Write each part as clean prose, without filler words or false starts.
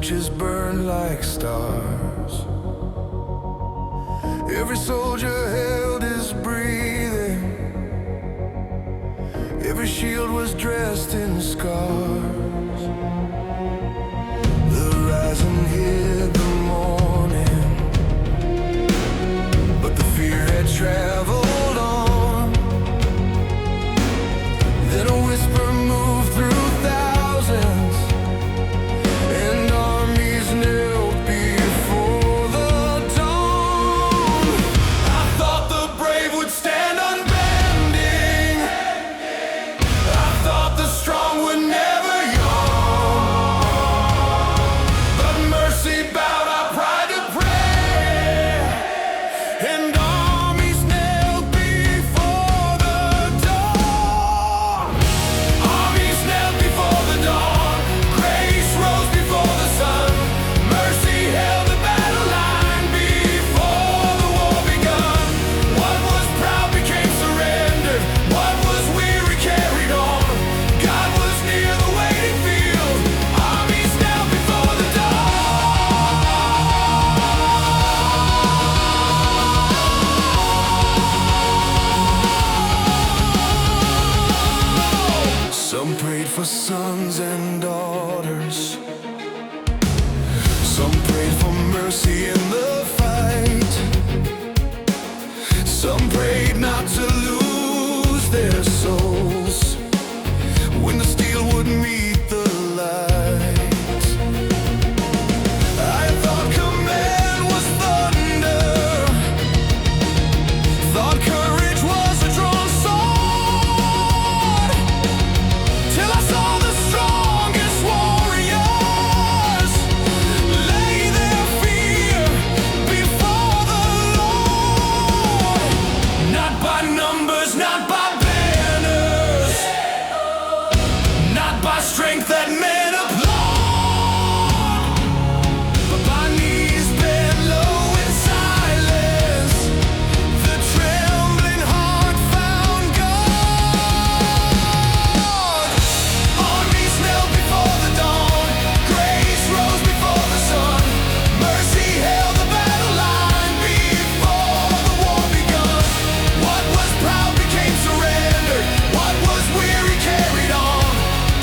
torches burned like stars. Every soldier held his breathing. Every shield was dressed in scars. The rising hid the morning, but the fear had traveled on. Then a whisper moved through thousands, and armies knelt before the dawn. I thought the brave would stand unbending. I thought the strong would never yawn. But mercy bowed our pride to prayer, and armies knelt before the dawn. Armies knelt before the dawn. Grace rose before the sun. Mercy held the battle line before the war begun. What was proud became surrender. What was weary carried on. God was near the waiting field. Armies knelt before the dawn. Some prayed for sons and daughters. Some prayed for mercy in the fight. Some prayed not to lose their souls when the steel would meet the light. I thought command was thunder, thought courage was a drawn sword, till I saw the strongest warriors lay their fear before the Lord. Not by numbers, not by banners, not by strength that men applaud, but by knees bent low in silence, the trembling heart found God. Armies knelt before the dawn. Grace rose before the sun. Mercy held the battle line before the war begun. What was proud became surrender. What was weary carried on.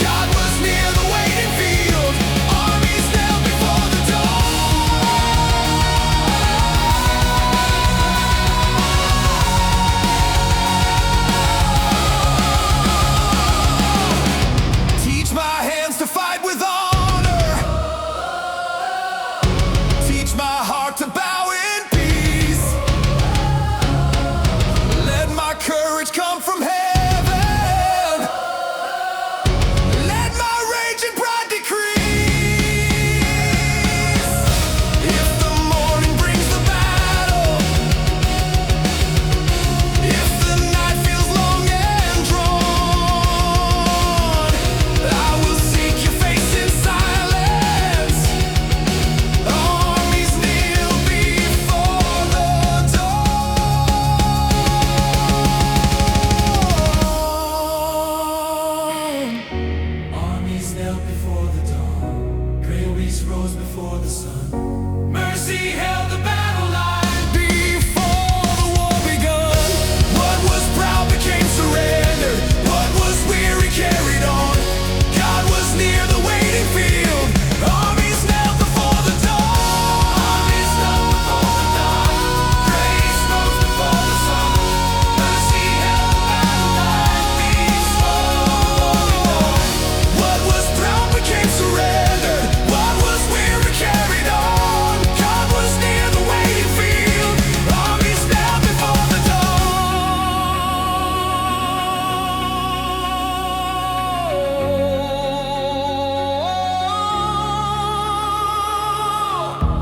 God was near the waiting field. Armies knelt before the dawn. Teach my hands to fight with honor. Teach my heart to bow in peace. Let my courage come from heaven. Let my rage and pride decrease. If the morning brings the battle, if the night feels long and drawn, I will seek your face in silence. Armies kneel before the dawn. Armies knelt before the dawn. Grace rose before the sun. Mercy held the battle line before the war begun. What was proud became surrender. What was weary carried on. God was near the waiting field. Armies knelt before the dawn. Armies knelt before the dawn. Grace rose before the sun. Mercy held the battle line before the war begun. What was proud became surrender. What was weary carried on. God was near the waiting field. Armies knelt before the dawn.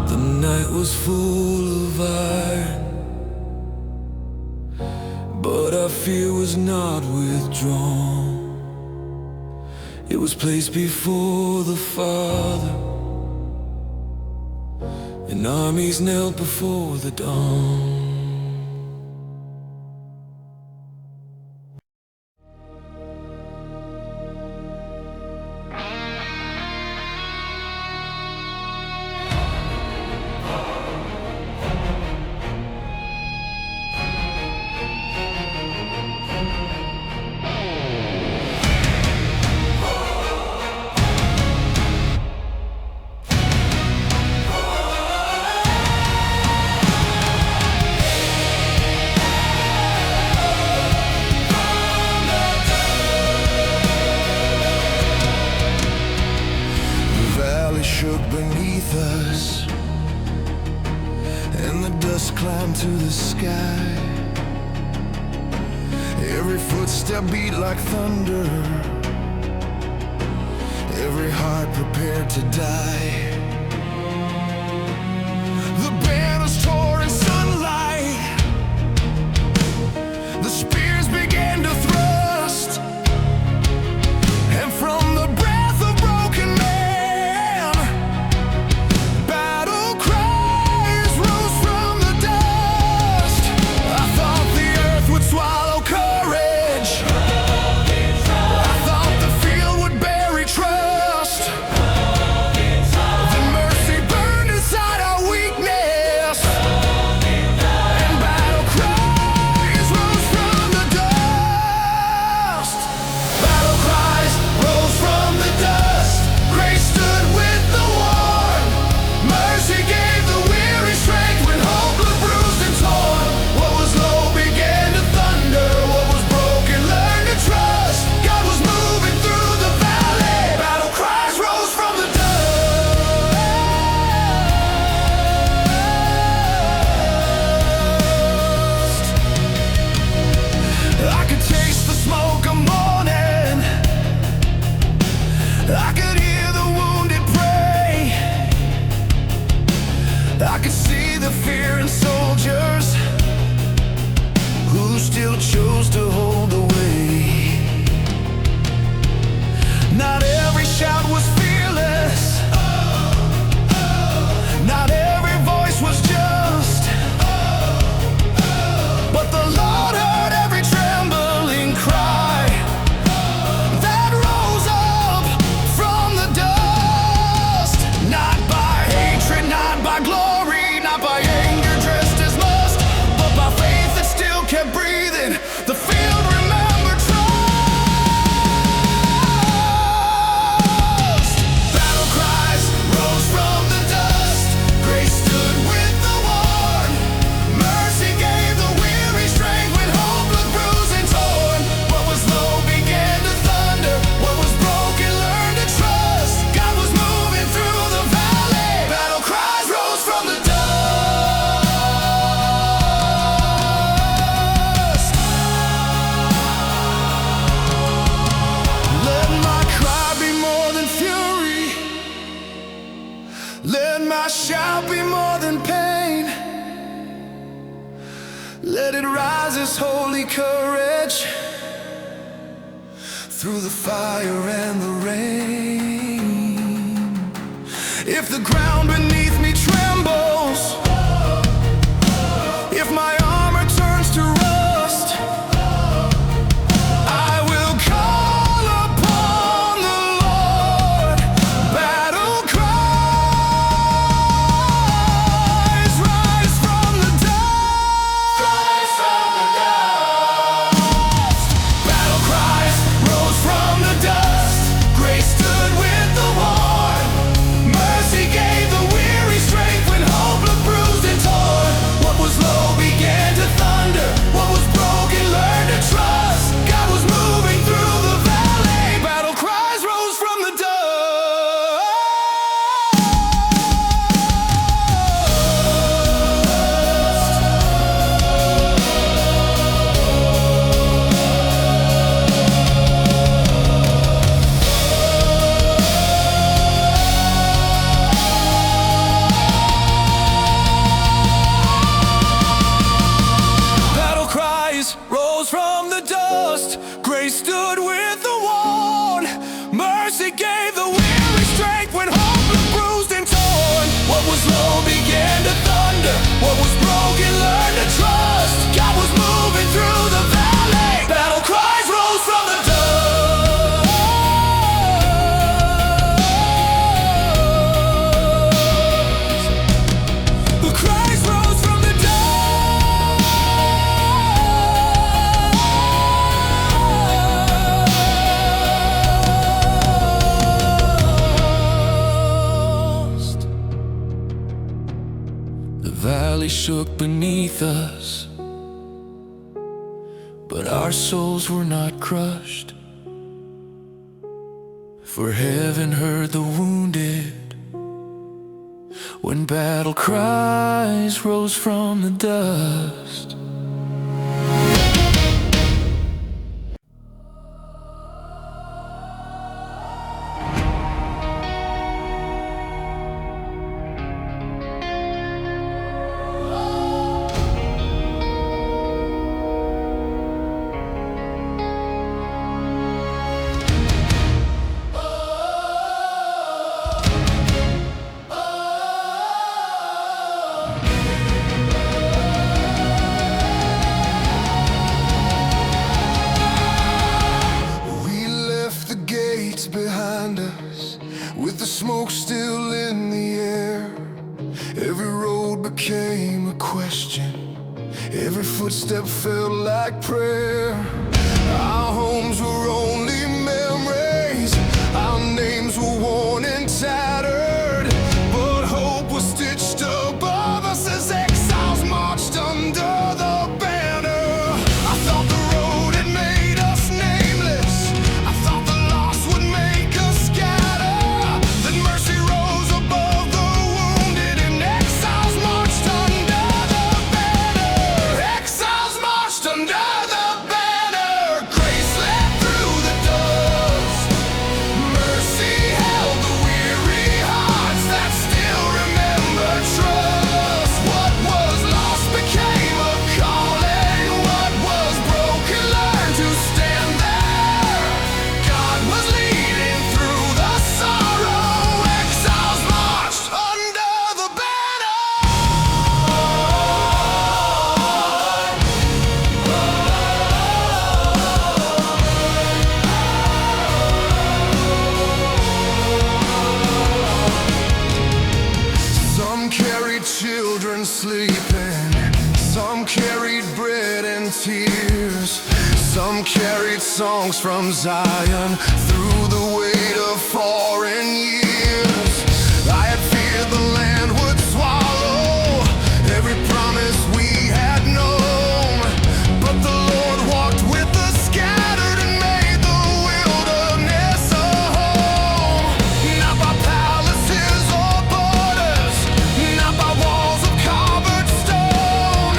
The night was full of iron, but our fear was not withdrawn. It was placed before the Father, and armies knelt before the dawn. dust climbed to the sky. Every footstep beat like thunder. Every heart prepared to die. The banners tore in sunlight. The spears began to thrust, and from the breath of broken men, battle cries rose from the dust. I thought the earth would swallow courage. I thought the field would bury trust. Then mercy burned inside our weakness, and battle cries rose from the dust. Battle cries rose from the dust. Grace stood with the worn. Mercy gave the weary strength when hope looked bruised and torn. What was low began to thunder. What was broken learned to trust. God was moving through the valley. Battle cries rose from the dust. I could taste the smoke of morning. I could hear the wounded pray. I could see the fear in soldiers who still chose to hold the way. Not every shout was fearless. Not every voice was just. But the Lord heard every trembling cry that rose up from the dust. Not by hatred, not by glory, not by anger dressed as lust, but by faith that still kept breathing. The field remembered trust. Battle cries rose from the dust. Grace stood with the worn. Mercy gave the weary strength when hope looked bruised and torn. What was low began to thunder. What was broken learned to trust. God was moving through the valley. Battle cries rose from the dust. Let my cry be more than fury. Let my shout be more than pain. Let it rise as holy courage through the fire and the rain. If the ground beneath me trembles, if my armor turns to rust, I will call upon the Lord. Battle cries rise from the dust. Battle cries rose from the dust. Grace stood with the worn. Mercy gave the weary strength when hope looked bruised and torn. What was low began to thunder. What was broken learned to trust. God was moving through the valley. Battle cries rose from the dust. Battle cries rose from the dust. Grace stood with the worn. Mercy gave the weary strength when hope looked bruised and torn. What was low began to thunder. What was broken learned to trust. God was moving through the valley. Battle cries rose from the dust. The cries rose from the dust. The valley shook beneath us, but our souls were not crushed. For heaven heard the wounded when battle cries rose from the dust. Behind us, with the smoke still in the air, every road became a question, every footstep felt like prayer. Our homes were only memories, our names were worn and tattered, but hope was stitched above us as exiles marched under the banner. I thought the road had made us nameless, I thought the loss would make us scatter, that mercy rose above the wounded and exiles marched under the banner. Exiles marched under the banner. Grace led through the dust, mercy held the weary hearts that still remember trust. What was lost became a calling, what was broken learned to stand there. God was leading through the sorrow, exiles marched under the banner. Some carried children sleeping, some carried bread and tears, some carried songs from Zion through the weight of foreign years. I had feared the land would swallow every promise we had known, but the Lord walked with the scattered and made the wilderness a home. Not by palaces or borders, not by walls of carved stone,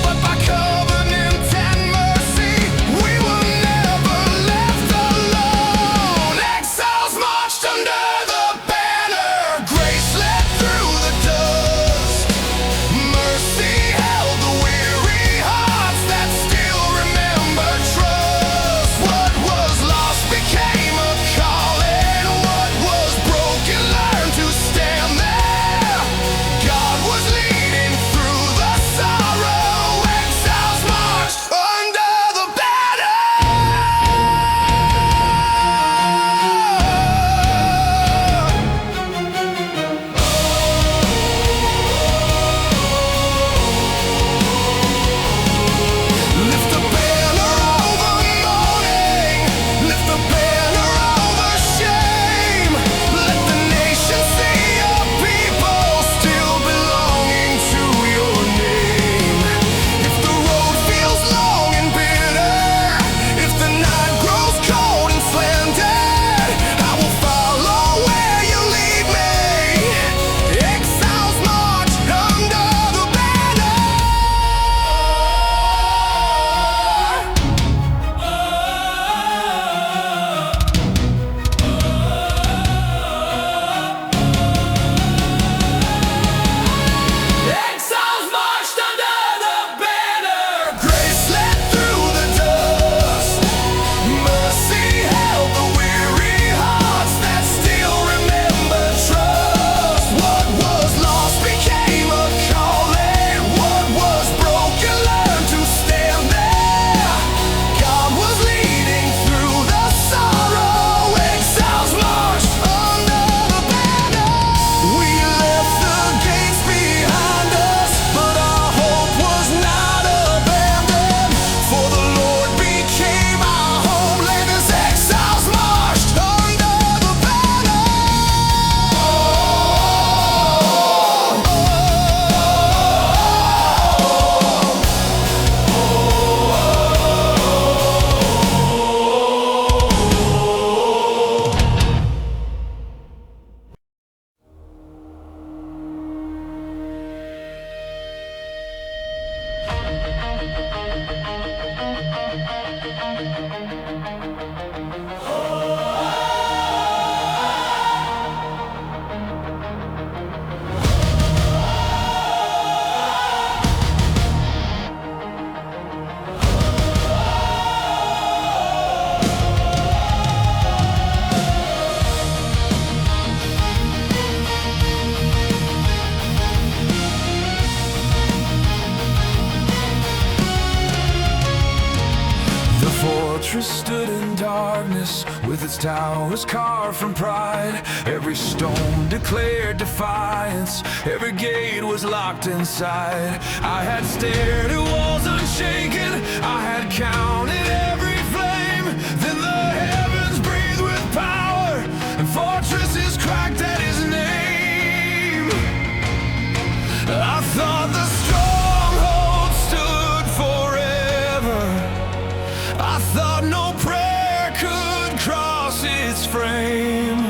but by covenant and mercy, we were never left alone. Exiles marched under the banner. fortress stood in darkness, with its towers carved from pride. Every stone declared defiance, every gate was locked inside. I had stared at walls unshaken, I had counted every flame. Then the heavens breathed with power, and fortresses cracked at his name. I thought the stronghold stood forever, I thought no prayer could cross its frame.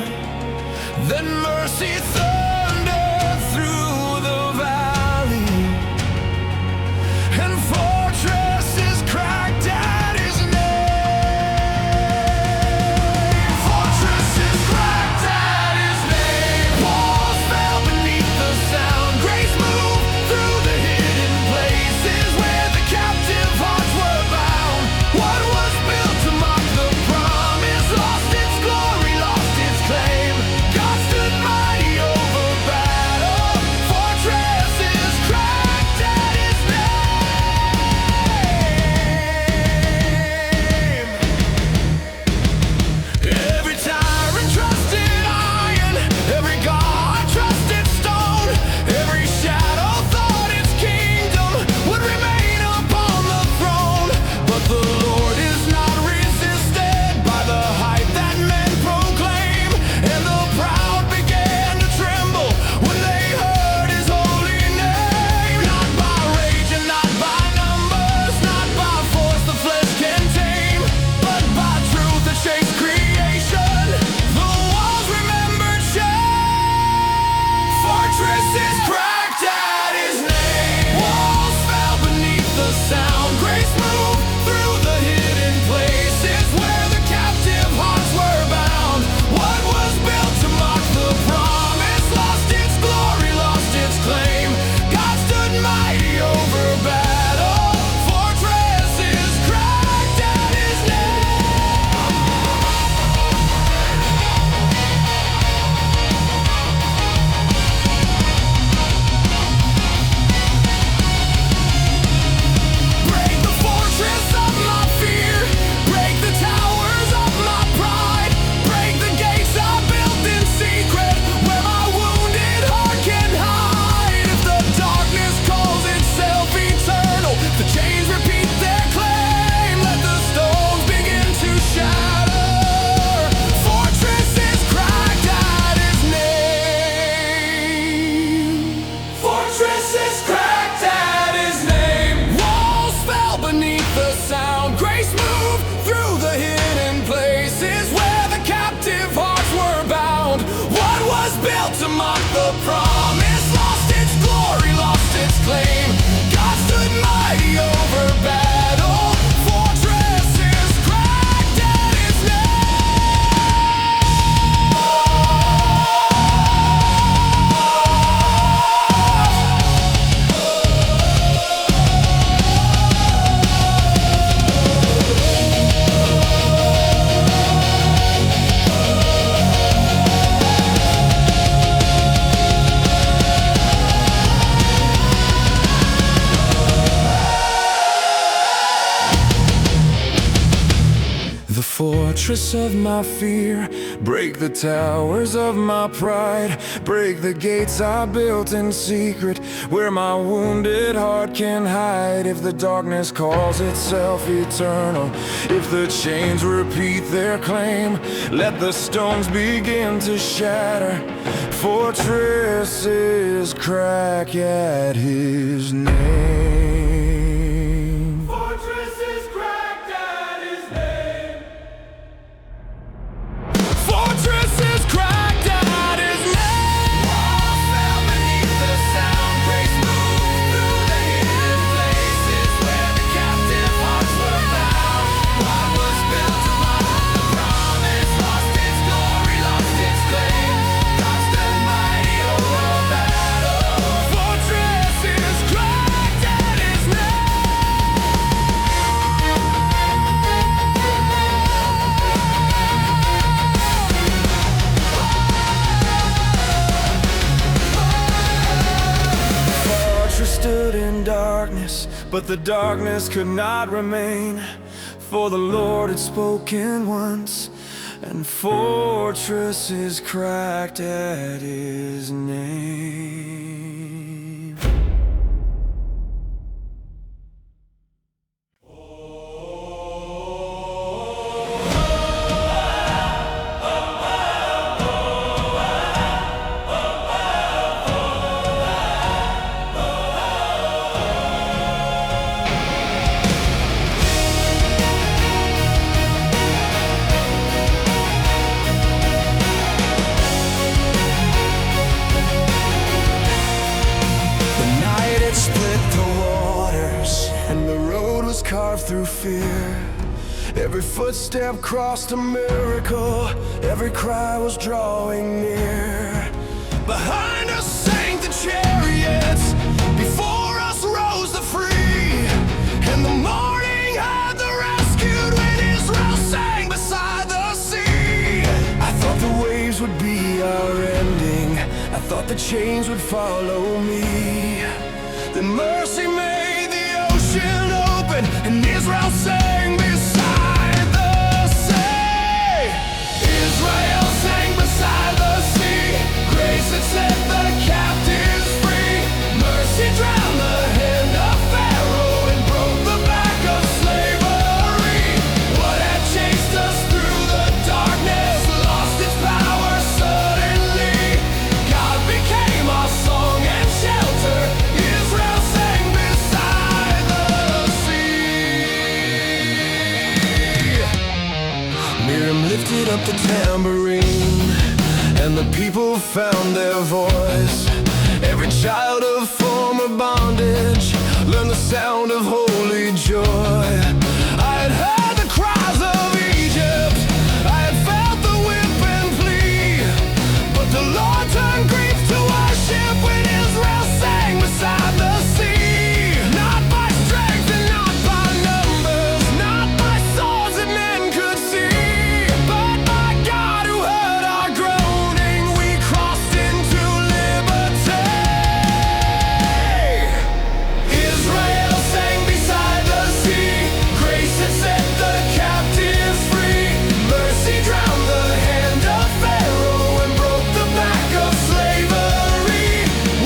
Then mercy thundered through the valley, and fortresses cracked at his name. Fortresses cracked at his name. Walls fell beneath the sound. Grace moved through the hidden places where the captive hearts were bound. What was built to mock the promise lost its glory, lost its claim. God stood mighty over battle. Fortresses cracked at his name. Every tyrant trusted iron, every god trusted stone, every shadow thought its kingdom would remain upon the throne. But the Lord is not resisted by the hype that men proclaim, and the proud began to tremble when they heard his holy name. Not by rage and not by numbers, not by force the flesh can tame, but by truth that shakes creation, the walls remembered shame. Fortresses cracked at his name. Walls fell beneath the sound. Grace moved through the hidden places where the captive hearts were bound. What was built to mock the promise lost its glory, lost its claim. God stood mighty over battle. Fortresses cracked at his name. Break the fortress of my fear, break the towers of my pride, break the gates I built in secret where my wounded heart can hide. If the darkness calls itself eternal, the chains repeat their claim. Let the stones begin to shatter. Fortresses cracked at his name. Fortresses cracked at his name. Walls fell beneath the sound. Grace moved through the hidden places where the captive hearts were bound. What was built to mock the promise lost its glory, lost its claim. God stood mighty over battle. Fortresses cracked at his The fortress of my fear, break the towers of my pride, break the gates I built in secret where my wounded heart can hide. If the darkness calls itself eternal, if the chains repeat their claim, let the stones begin to shatter. Fortresses crack at his name. Fortresses cracked at his name. Fortresses cracked at his name. Walls fell beneath the sound. Grace moved through the hidden places where the captive but the darkness could not remain, for the Lord had spoken once, and fortresses cracked at his name. Carved through fear, every footstep crossed a miracle, every cry was drawing near. Behind us sank the chariots, before us rose the free, and the morning had the rescued when Israel sang beside the sea. I thought the waves would be our ending, I thought the chains would follow me. Then mercy made the ocean open, and Israel sang beside the sea. Israel sang beside the sea. Grace had set the captives free. Mercy drowned the hand of Pharaoh and broke the back of slavery. What had chased us through the darkness lost its power suddenly. God became our song and shelter. Israel sang beside the Miriam lifted up the tambourine, and the people found their voice. Every child of former bondage learned the sound of holy joy. I had heard the cries of Egypt, I had felt the whip and plea, but the Lord turned grief to worship when Israel sang beside the sea. Not by strength and not by numbers, not by swords that men could see, but by God who heard our groaning, we crossed into liberty. Israel sang beside the sea. Grace had set the captives free. Mercy drowned the hand of Pharaoh and broke the back of slavery.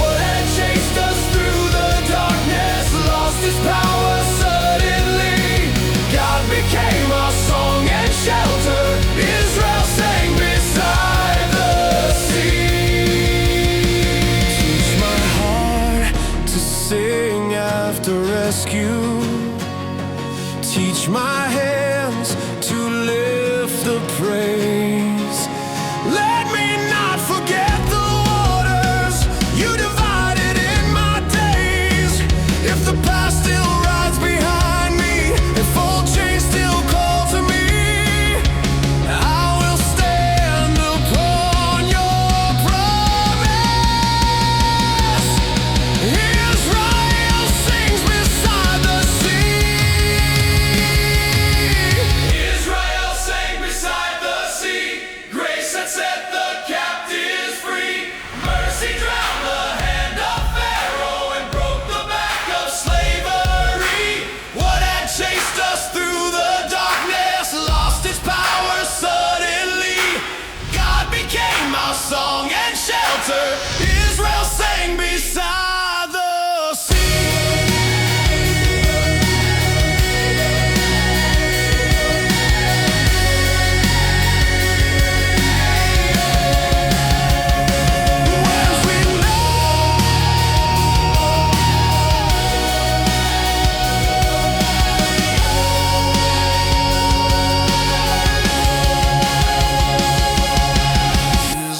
What had chased us through the darkness lost its power suddenly. God became our song and shelter. Israel sang beside the sea. Teach my heart to sing after rescue. Teach my hands to lift the praise. Let me not forget the waters you divided in my days. If the past still rides behind me, if old chains still call to me, I will stand upon your promise. Israel sings beside the sea. Israel sang beside the sea. Grace had set the captives free. Mercy drowned the hand of Pharaoh and broke the back of slavery. What had chased us through the darkness lost its power suddenly. God became our song and shelter. Israel sang beside the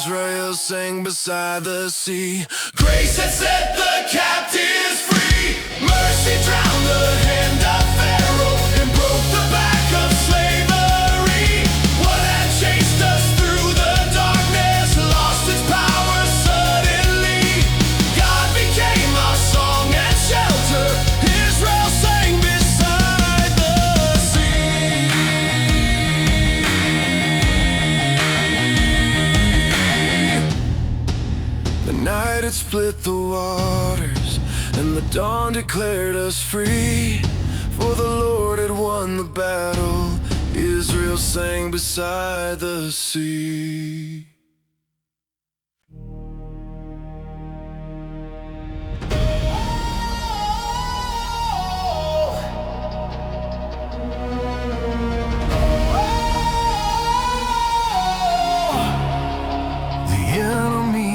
Israel sang beside the sea. Grace had set the captives free. Mercy drowned the hand of Pharaoh and broke the back of slavery. What had chased us through the darkness lost its power suddenly. God became our song and shelter. Israel sang beside the sea. The night had split the waters, and the dawn declared us free, for the Lord had won the battle. Israel sang beside the sea.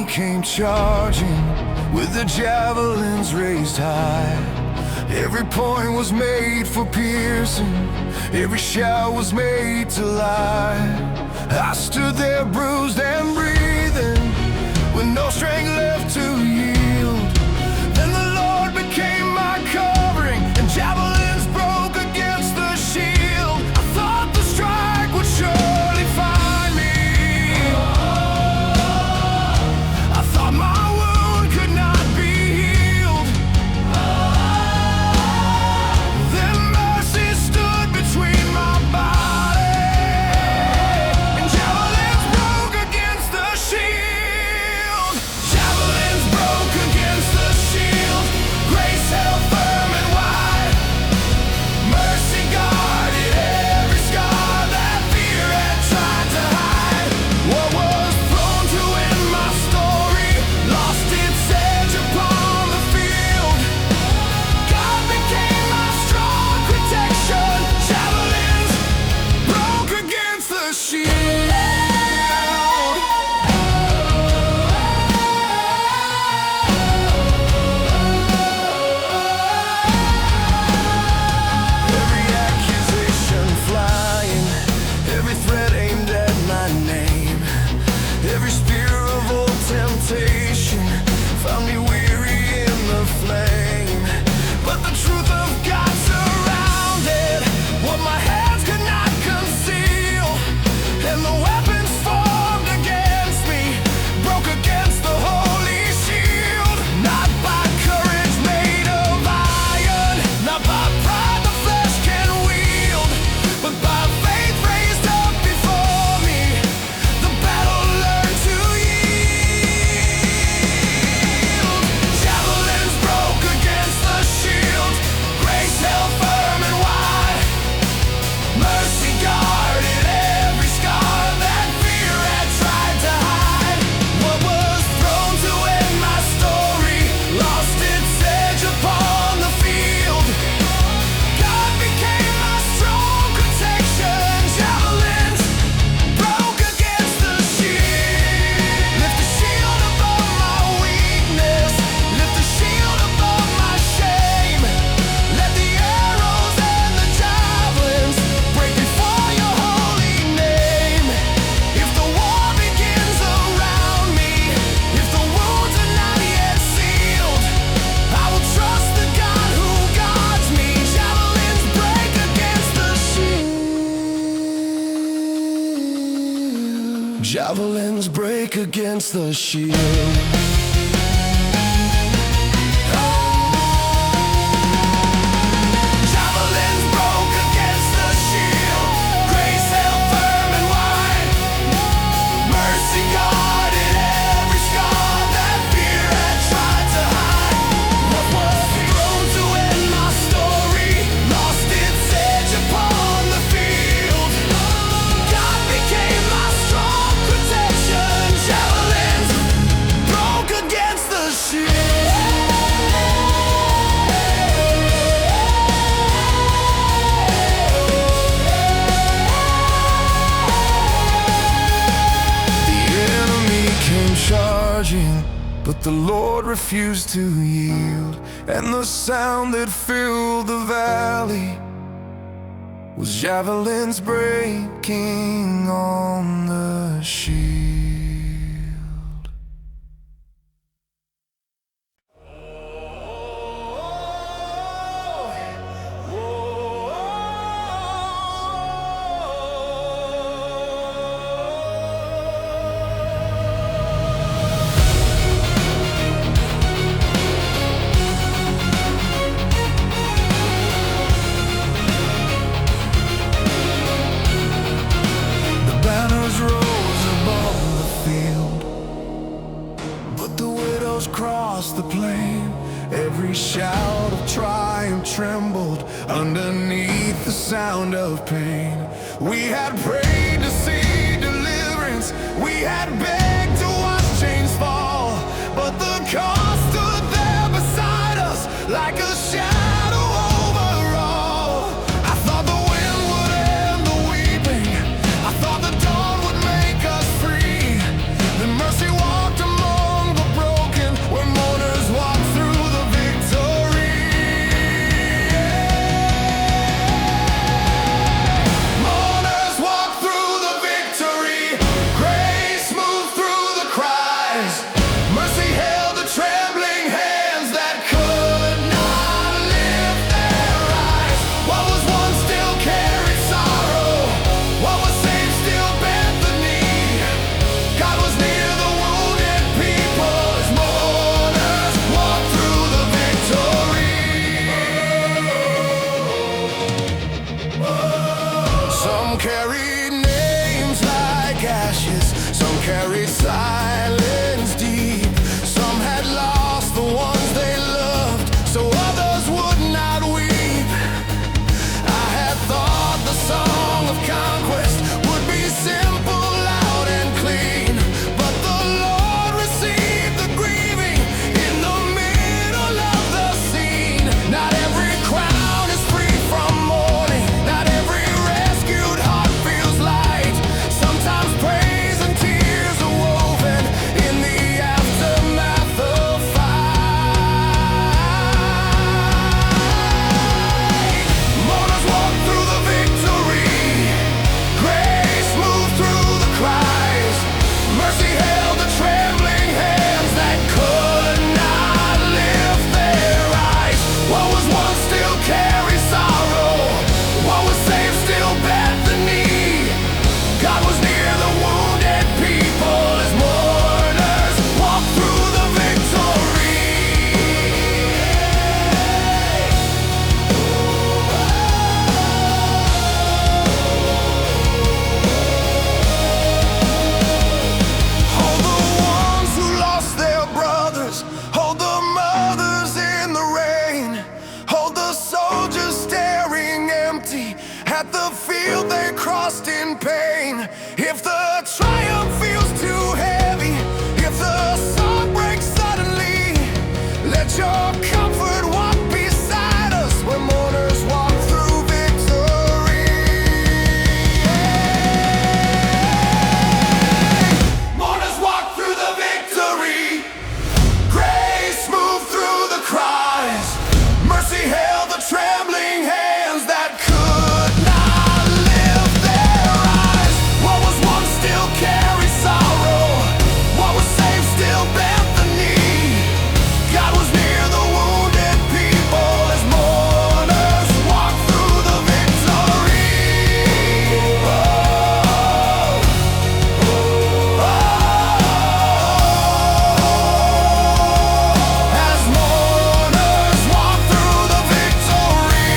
Came charging with the javelins raised high. Every point was made for piercing, every shout was made to lie. I stood there bruised and breathing, with no strength left to yield. Then the Lord became my covering, and javelins broke against the shield. I thought the strike would surely find me. My wound could not be healed. Then mercy stood between my body, and javelins broke against the shield. Javelins broke against the shield. Grace held firm and wide. Mercy guarded every scar that fear had tried to hide. What was thrown to end my story lost its edge upon the field. God became my strong protection. Javelins broke against the shield. Every accusation flying, every threat aimed at my name, every spear of old temptation found me weary in the flame. But the truth of God surrounded what my hands could not conceal, and the weapons formed against me broke against the holy shield. Not by courage made of iron, not by pride the flesh can wield, but by faith raised up before me, the battle learned to yield. Javelins broke against the shield. Grace held firm and wide. Mercy guarded every scar that fear had tried to hide. What was thrown to end my story lost its edge upon the field. God became my strong protection. Javelins broke against the shield. Lift the shield above my weakness. Lift the shield above my shame. Let the arrows and the javelins break before your holy name. If the war begins around me, if the wounds are not yet sealed, I will trust the God who guards me. Javelins break against the shield. Javelins break against the shield. Javelins broke against the shield. Grace held firm and wide. Mercy guarded every scar that fear had tried to hide. What was thrown to end my story lost its edge upon the field. God became my strong protection. Javelins broke against the shield. The enemy came charging, but the Lord refused to yield. And the sound that filled the valley was javelins breaking on the shield. The banners rose above the underneath the sound of pain. We had prayed to see deliverance, we had begged to watch chains fall, but the cost stood there beside us like a shadow over all. I thought the wind would end the weeping, I thought the dawn would make us free. Then mercy walked among the broken, where mourners walked through the victory. Mourners walked through the victory. Grace moved through the cries. Mercy held the trembling hands that could not lift their eyes. What was once still carried sorrow, what was saved still bent the knee. God was near the wounded people as mourners walked through the victory. Some carried names like ashes, some carried silence deep. Some had lost the ones they loved, so others would not weep. I had thought the song of conquest would be simple, loud and clean, but the Lord received the grieving in the middle of the scene. Not every crown is free from mourning, not every rescued heart feels light. Sometimes praise and tears are woven in the aftermath of fight. Mourners walk through the victory. Grace moved through the cries. Mercy held the trembling hands that could not lift their eyes. What was once still carried sorrow, what was saved still bent the knee. God was near the wounded people as mourners walked through the victory. Hold the ones who lost their brothers, hold the mothers in the rain, hold the soldiers staring empty at the field they crossed in pain. If the triumph feels too heavy, if the song breaks suddenly, let your comfort walk beside us when mourners walk through victory. Mourners walk through the victory. Grace moved through the cries. Mercy held the trembling hands that could not lift their eyes. What was once still carried sorrow, what was saved still bent the knee. God was near the wounded people as mourners walked through the victory. As mourners walk through the victory.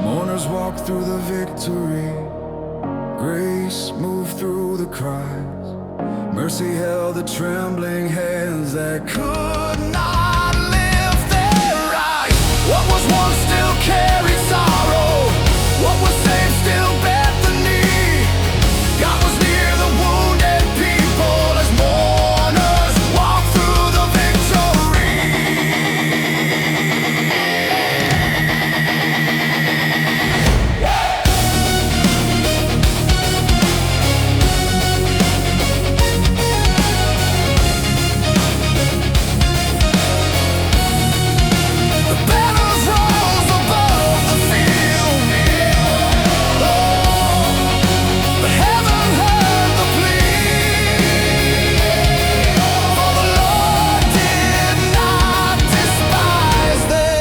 Mourners walk through the victory. Grace moved through the cries. Mercy held the trembling hands that could not lift their eyes. What was once still carried sorrow, what was saved still bent the knee. God was near the wounded people as mourners walk through the victory. The banners rose above the field, but heaven heard the plea. For the Lord did not despise them.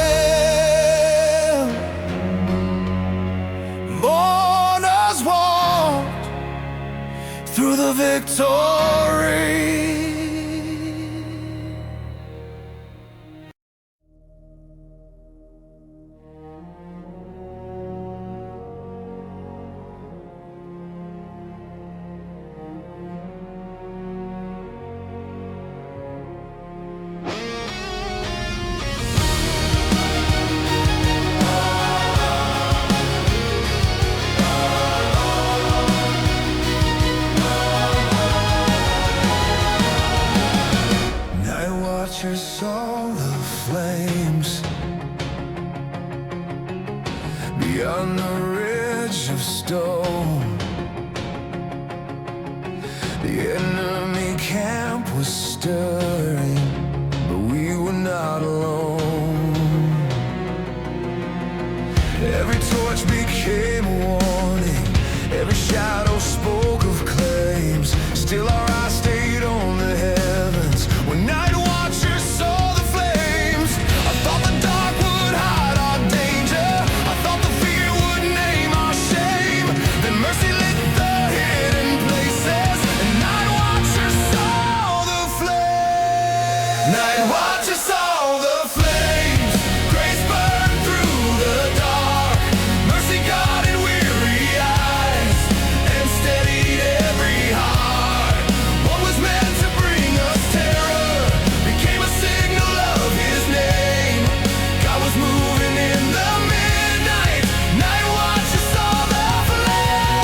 Mourners walked through the victory. enemy camp was stirring, but we were not alone. Every torch became a warning, every shadow spoke of claims. Still our eyes stayed on the heavens when night watchers saw the flames. I thought the dark would hide our danger, I thought the fear would name our shame. Then mercy lit the hidden places, and night watchers saw the flames. Night watchers saw the flames. Grace burned through the dark. Mercy guarded weary eyes and steadied every heart. What was meant to bring us terror became a signal of His name. God was moving in the midnight. Night watchers saw the flames.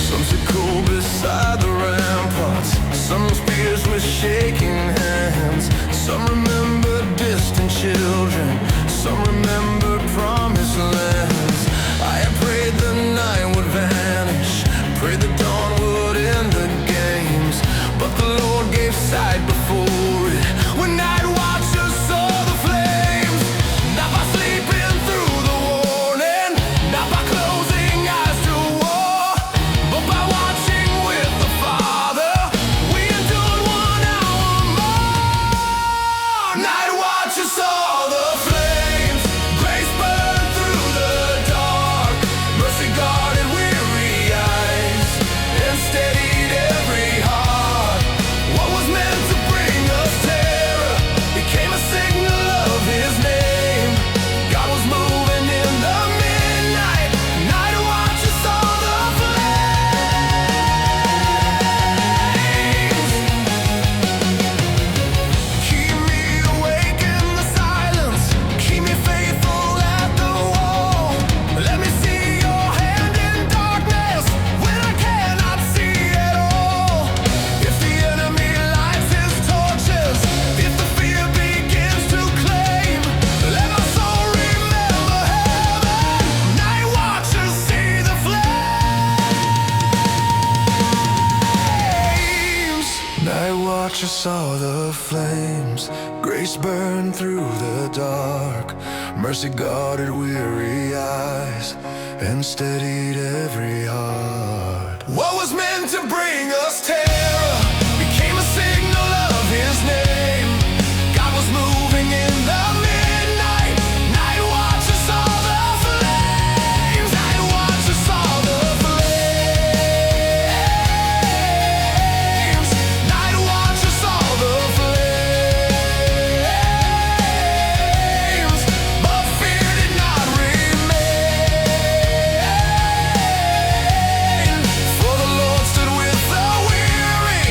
Some took cold beside the ramparts, some spears with shaking hands. Some remembered distant children, some remembered promised lands. I had prayed the night would vanish, prayed the dawn would end the games, but the Lord gave sight before it when night watchers saw the flames. Not by sleeping through the warning, not by closing eyes to war, but by watching with the Father, we endured 1 hour more. Night watchers saw the flames. Grace burned through the dark. Mercy guarded weary eyes and steadied every heart. What was meant to bring us terror became a signal of His name. God was moving in the midnight. Night watchers saw the flames. Keep me awake in the silence, keep me faithful at the wall. Let me see your hand in darkness when I cannot see at all. If the enemy lights his torches, if the fear begins to claim, let my soul remember heaven. Night watchers see the flames. Night watchers saw the flames. Grace burned through the dark. Mercy guarded weary eyes and steadied every heart. What was meant to bring us terror became a signal of His name. God was moving in the midnight. Night watchers saw the flames. Night watchers saw the flames. Night watchers saw the flames. But fear did not remain. For the Lord stood with the weary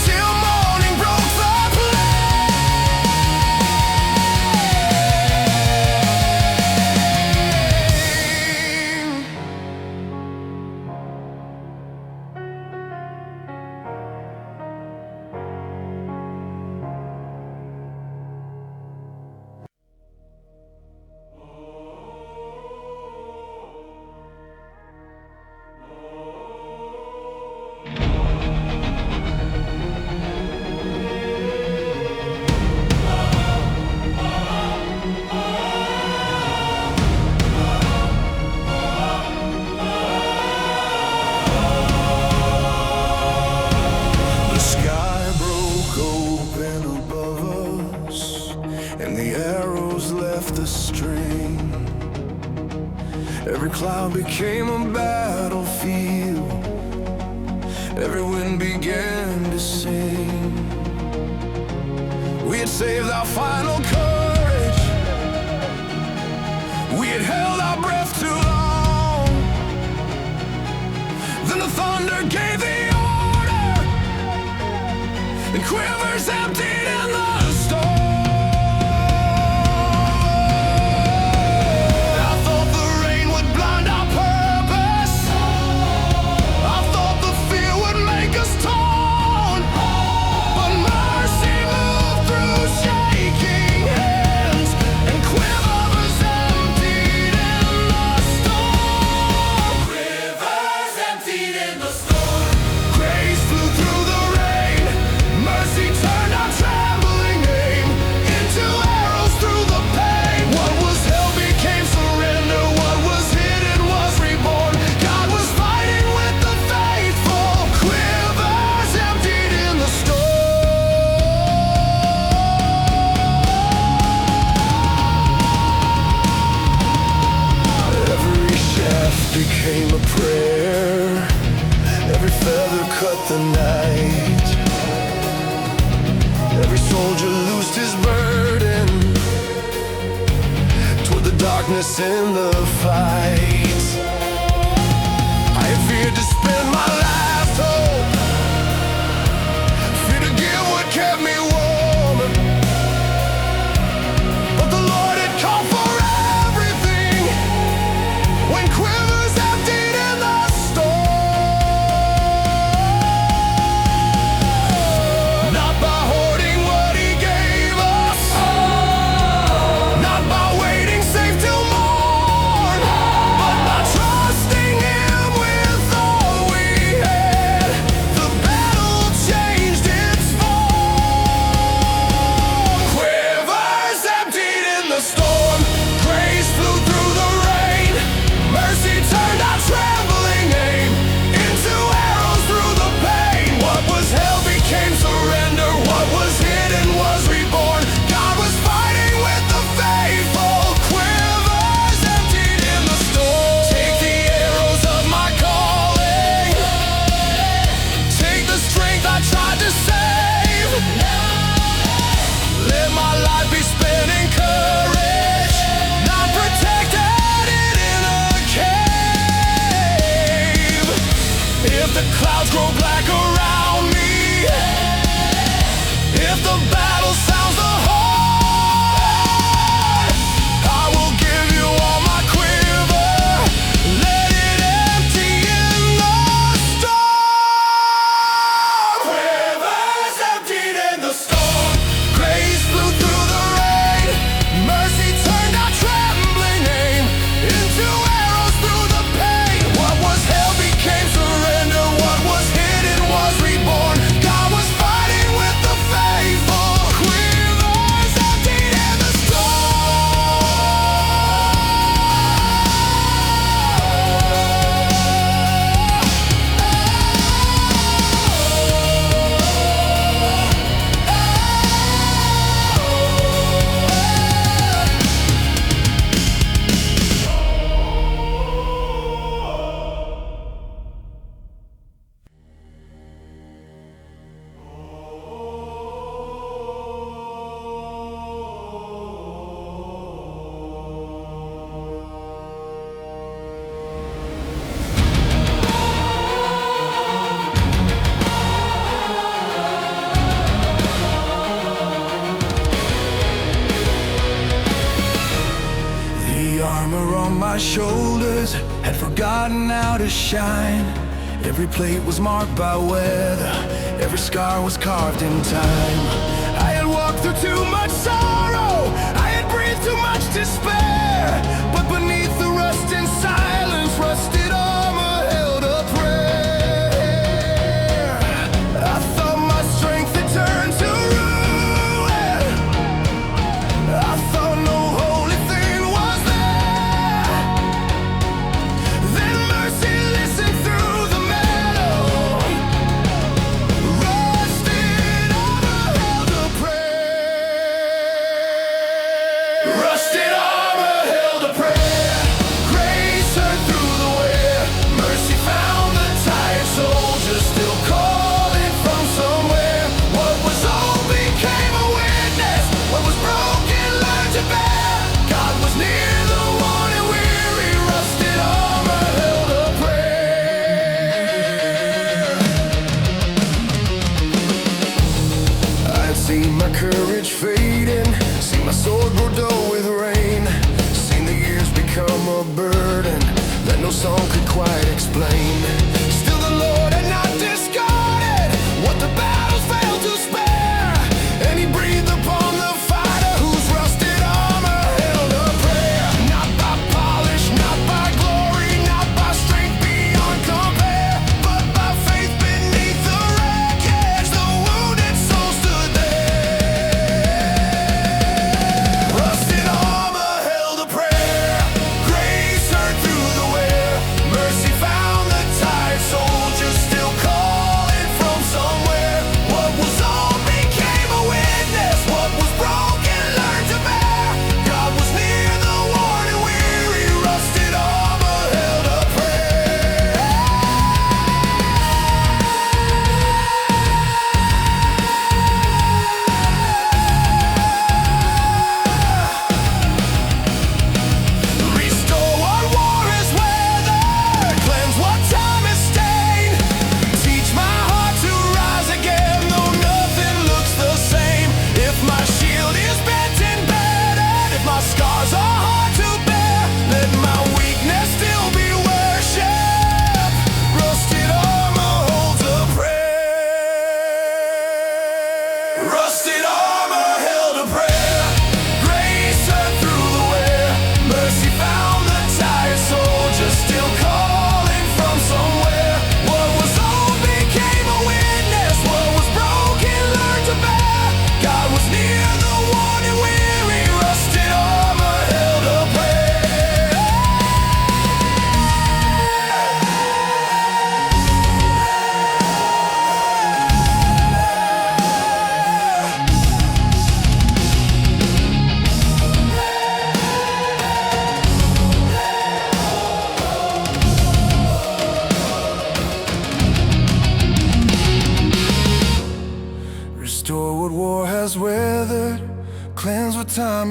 till morning broke the plain. The sky broke open above us, and the arrows left the string. Every cloud became a battlefield, every wind began to sing. We had saved our final courage, we had held our breath too long. Then the thunder gave the order, and quivers emptied in the storm. I thought the rain would blind our purpose, I thought the fear would make us torn, but mercy moved through shaking hands, and quivers emptied in the storm. cut the night. Every soldier loosed his burden toward the darkness in the fight. I had feared to spend my last hope, fear to give what kept me warm, but the Lord had called for everything when quivers emptied in the storm. Not by hoarding what He gave us, not by waiting safe till morn, but by trusting Him with all we had. The battle changed its form. Quivers emptied in the storm, grace flew through the rain, mercy turned our trembling aim into arrows through the pain. What was held became surrender, what was hidden was reborn. God was fighting with the faithful. Quivers emptied in the storm. Take the arrows of my calling, take the strength I tried to save. Let my life be spent in courage, not protected in a cave. If the clouds grow black around me, if the battle sounds the horn, I will give you all my quiver. Let it empty in the storm. Quivers emptied in the storm, grace flew through the rain, mercy turned our trembling aim into arrows through the pain. What was held became surrender, what was hidden was reborn. God was fighting with the faithful. Quivers emptied in the The armor on my shoulders had forgotten how to shine. Every plate was marked by weather, every scar was carved in time. I had walked through too much sorrow, I had breathed too much despair, but beneath the rust and silence, rusted armor held a prayer. I thought my strength had turned to ruin, I thought no holy thing was there. Then mercy listened through the metal, rusted armor held a prayer. Rusted armor held a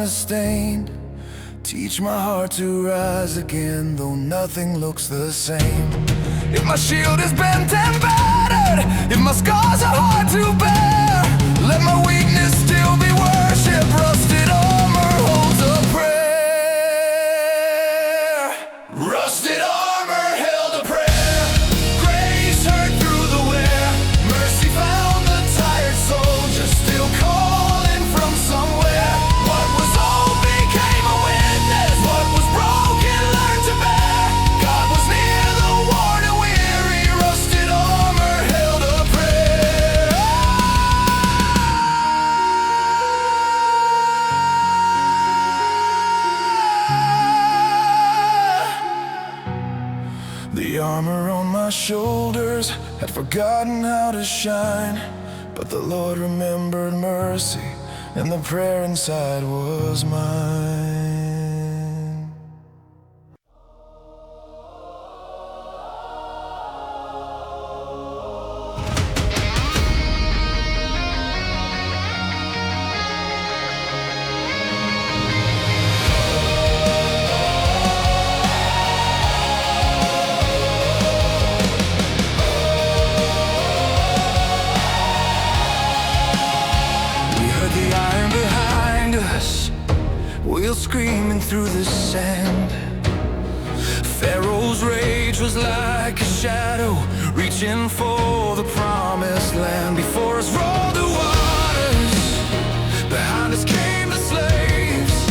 is stained. Teach my heart to rise again, though nothing looks the same. If my shield is bent and battered, if my scars are hard to bear, let my weakness still be worship. Rusted armor holds a prayer. Rusted armor held a prayer. Grace heard through the wear. Mercy found the tired soldier still calling from somewhere. What was old became a witness. What was broken learned to bear. God was near the worn and weary. Rusted armor held a prayer. The armor on my shoulders had forgotten how to shine, but the Lord remembered mercy, and the prayer inside was mine. Wheels screaming through the sand. Pharaoh's rage was like a shadow, reaching for the promised land. Before us rolled the waters, behind us came the slaves.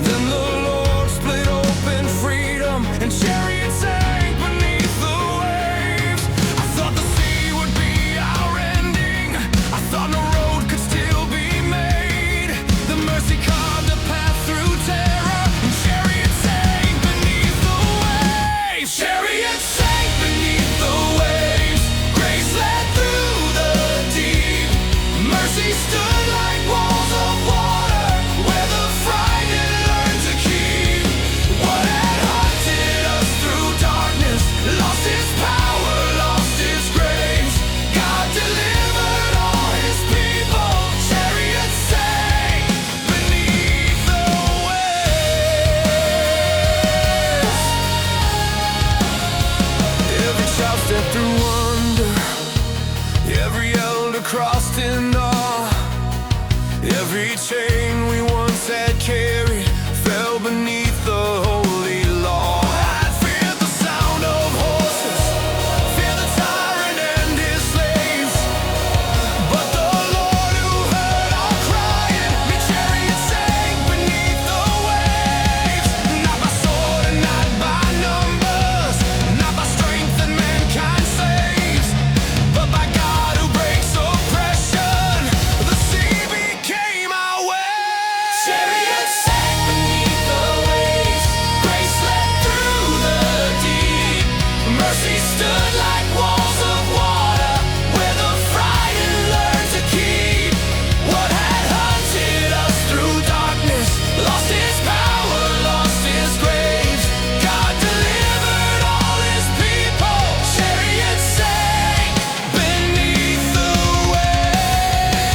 Then the Lord split open freedom, and chariots sank beneath the waves. I thought the sea would be our ending. I thought no road could still be made. The mercy carved a path through terror, and chariots sank beneath the waves. Chariots sank beneath the waves. Grace led through the deep. Mercy stood like walls of water, where the frightened learned to keep. What had hunted us through darkness lost its power, lost its grace. God delivered all his people. Chariots sank beneath the waves. Every child stepped through wonder, every elder crossed in awe. Every chain we once had carried fell beneath the holy law. I feared the sound of horses, feared the tyrant and his slaves, but the Lord who heard our crying made chariots sank beneath the waves. Not by sword and not by numbers, not by strength that mankind saves, but by God who breaks oppression. The sea became our way. Chariots sank beneath the waves. Grace led through the deep. Mercy stood like walls of water, where the frightened learned to keep. What had hunted us through darkness lost its power, lost its grace. God delivered all his people. Chariots sank beneath the waves.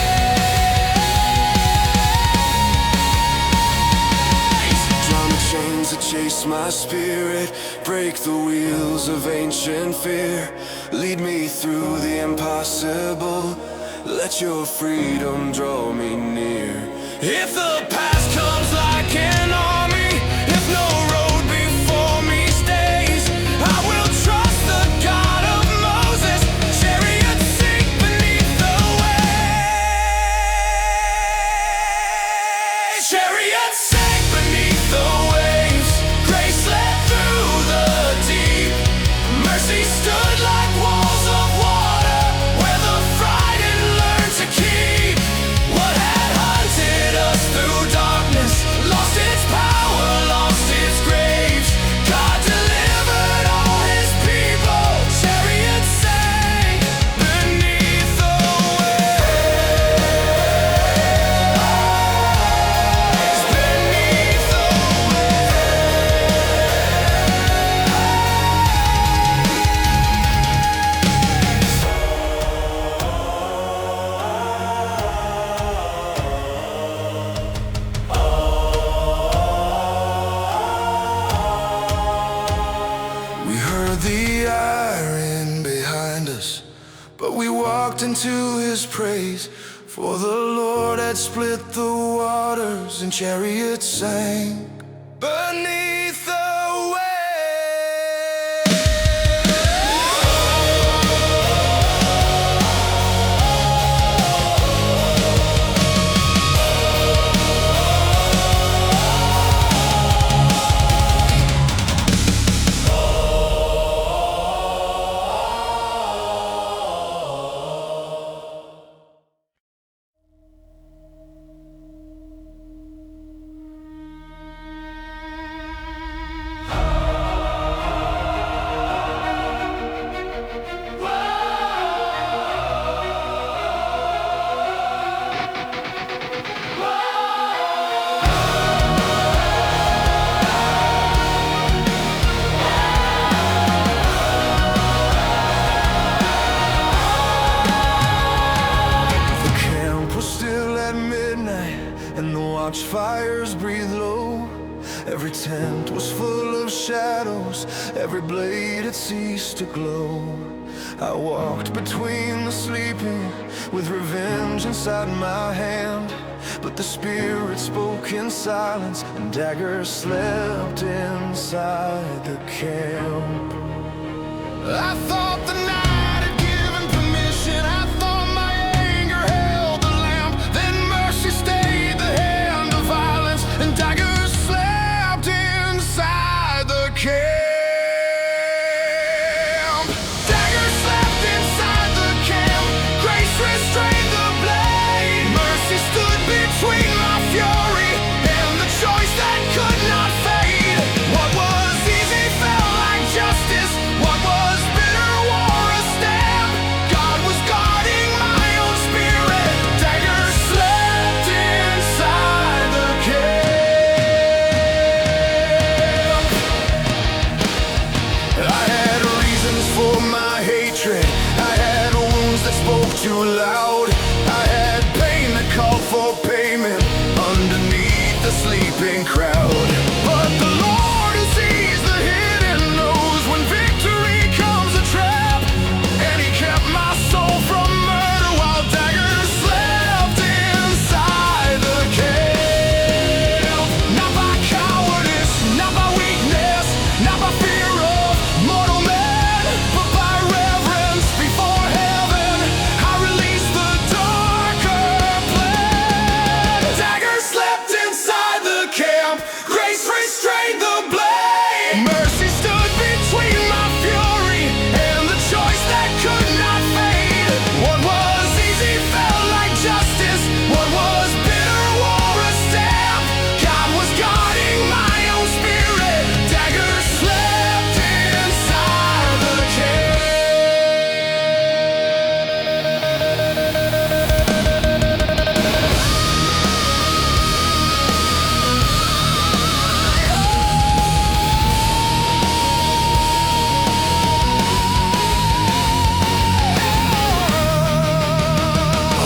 Drown the chains that chase my spirit, break the wheels of ancient fear. Lead me through the impossible, let your freedom draw me near. If the past comes like an army, if no road before me stays, I will trust the God of Moses. Chariots sink beneath the waves. Chariots sank beneath the waves. Grace led through the deep. Mercy stood like walls of water, where the frightened learned to keep. What had hunted us through darkness lost its power. the iron behind us, but we walked into his praise. For the Lord had split the waters and chariots sank beneath the fires breathe low. Every tent was full of shadows, every blade had ceased to glow. I walked between the sleeping with revenge inside my hand, but the Spirit spoke in silence and daggers slept inside the camp. I thought the night had given permission, I thought my anger held the lamp, then mercy stayed the hand of violence and daggers slept inside the camp. Daggers slept inside the camp, grace restrained the blade, mercy stood between my fury and the choice that could not fade. What was easy felt like justice, what was bitter wore a stab. God was guarding my own spirit, daggers slept inside the camp. I had reasons for my hatred, I had wounds that spoke too loud, I had pain that called for payment underneath the sleeping crowd. But the Lord who sees the hidden knows when victory comes a trap, and he kept my soul from murder while daggers slept inside the camp. Not by cowardice, not by weakness, not by fear of mortal men, but by reverence before heaven, I released the darker plan. Daggers slept inside the camp, grace restrained the blade, mercy stood between my fury and the choice that could not fade. What was easy felt like justice, what was bitter wore a stab. God was guarding my own spirit, daggers slept inside the camp.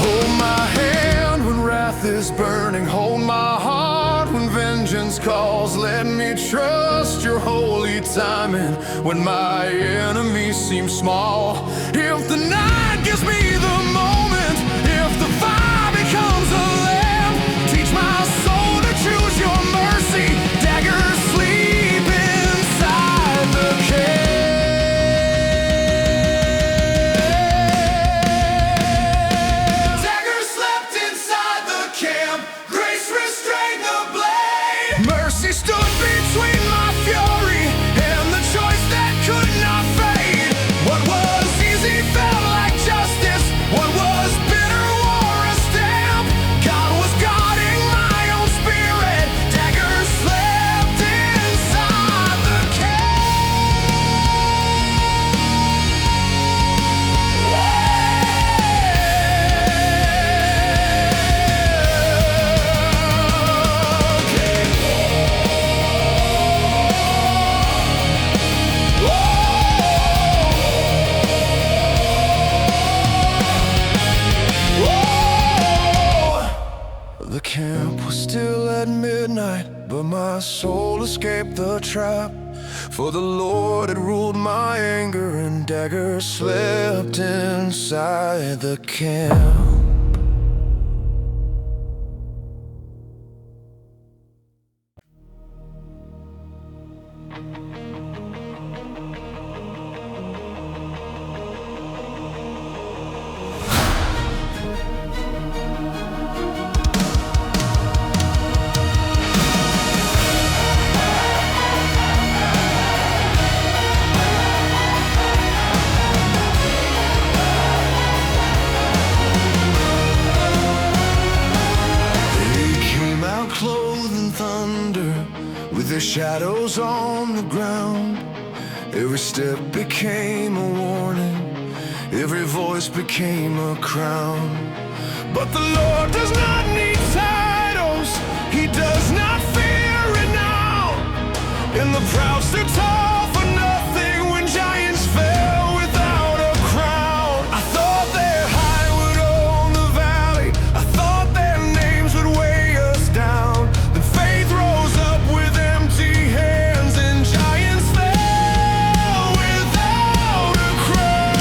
Hold my hand when wrath is burning, hold my heart when vengeance calls. Let me trust your holy timing when my enemies seem small. If the night gives me the moment, if the fire becomes a lamp, teach my soul to choose your mercy, daggers sleep inside the camp. Daggers slept inside the camp, grace restrained the blade, mercy stood between my fury and the choice that could not fade. What was easy felt like justice, escape the trap. For the Lord had ruled my anger, and daggers slept inside the camp. Clothed in thunder, with their shadows on the ground. Every step became a warning, every voice became a crown. But the Lord does not need titles, He does not fear renown. And the proud stood tall for nothing when giants fell without a crown. I thought their height would own the valley, I thought their names would weigh us down. Then faith rose up with empty hands, and giants fell without a crown.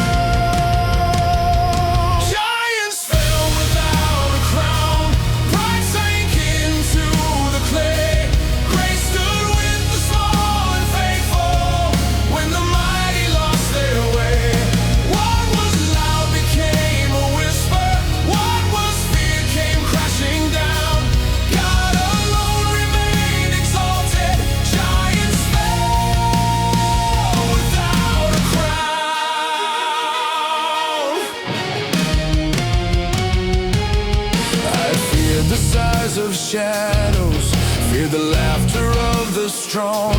Giants fell without a crown. Pride sank into the clay. Grace stood with the small and faithful when the mighty lost their way. What was loud became a whisper, what was fear came crashing down. God alone remained exalted. Giants fell without a crown. I feared the size of shadows, feared the laughter of the strong,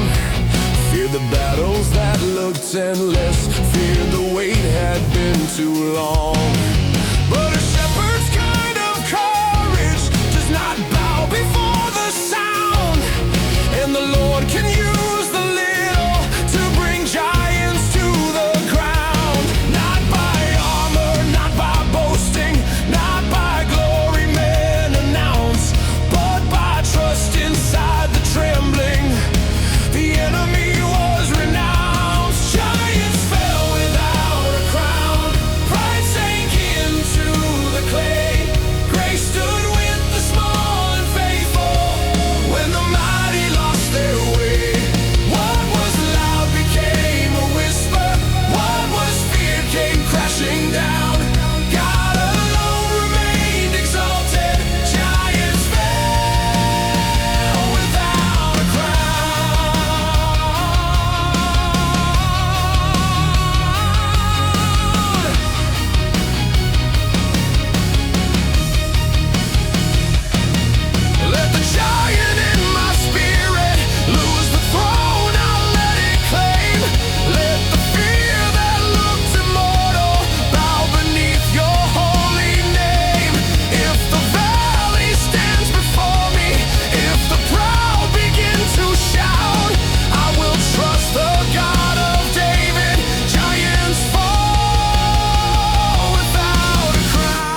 feared the battles that looked endless, feared the wait had been too long. But a shepherd's kind of courage does not bow before the sound, and the Lord can use the little to bring giants to the ground. Not by armor, not by boasting, not by glory men announce, but by trust inside the trembling. The enemy was renounced. Giants fell without a crown. Pride sank into the clay. Grace stood with the small and faithful when the mighty lost their way. What was loud became a whisper, what was fear came crashing down. God alone remained exalted. Giants fell without a crown. Let the giant in my spirit lose the throne, I'll let it claim. Let the fear that looked immortal bow beneath your holy name. If the valley stands before me, if the proud begin to shout, I will trust the God of David. Giants fall without a crown.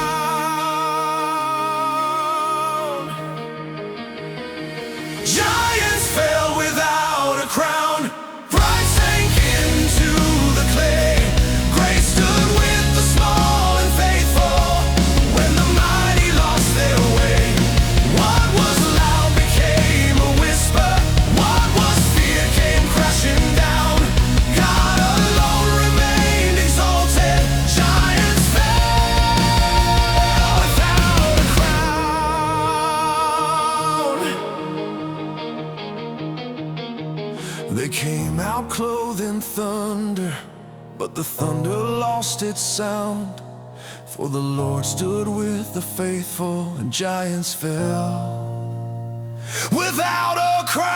Giants fell without a crown. Pride sank into the clay. Grace stood with the small and faithful when the mighty lost their way. What was loud became a whisper, what was fear came crashing down. God alone remained exalted. Giants fell without a crown. They came out clothed in thunder, but the thunder lost its sound. For the Lord stood with the faithful, and giants fell without a crown.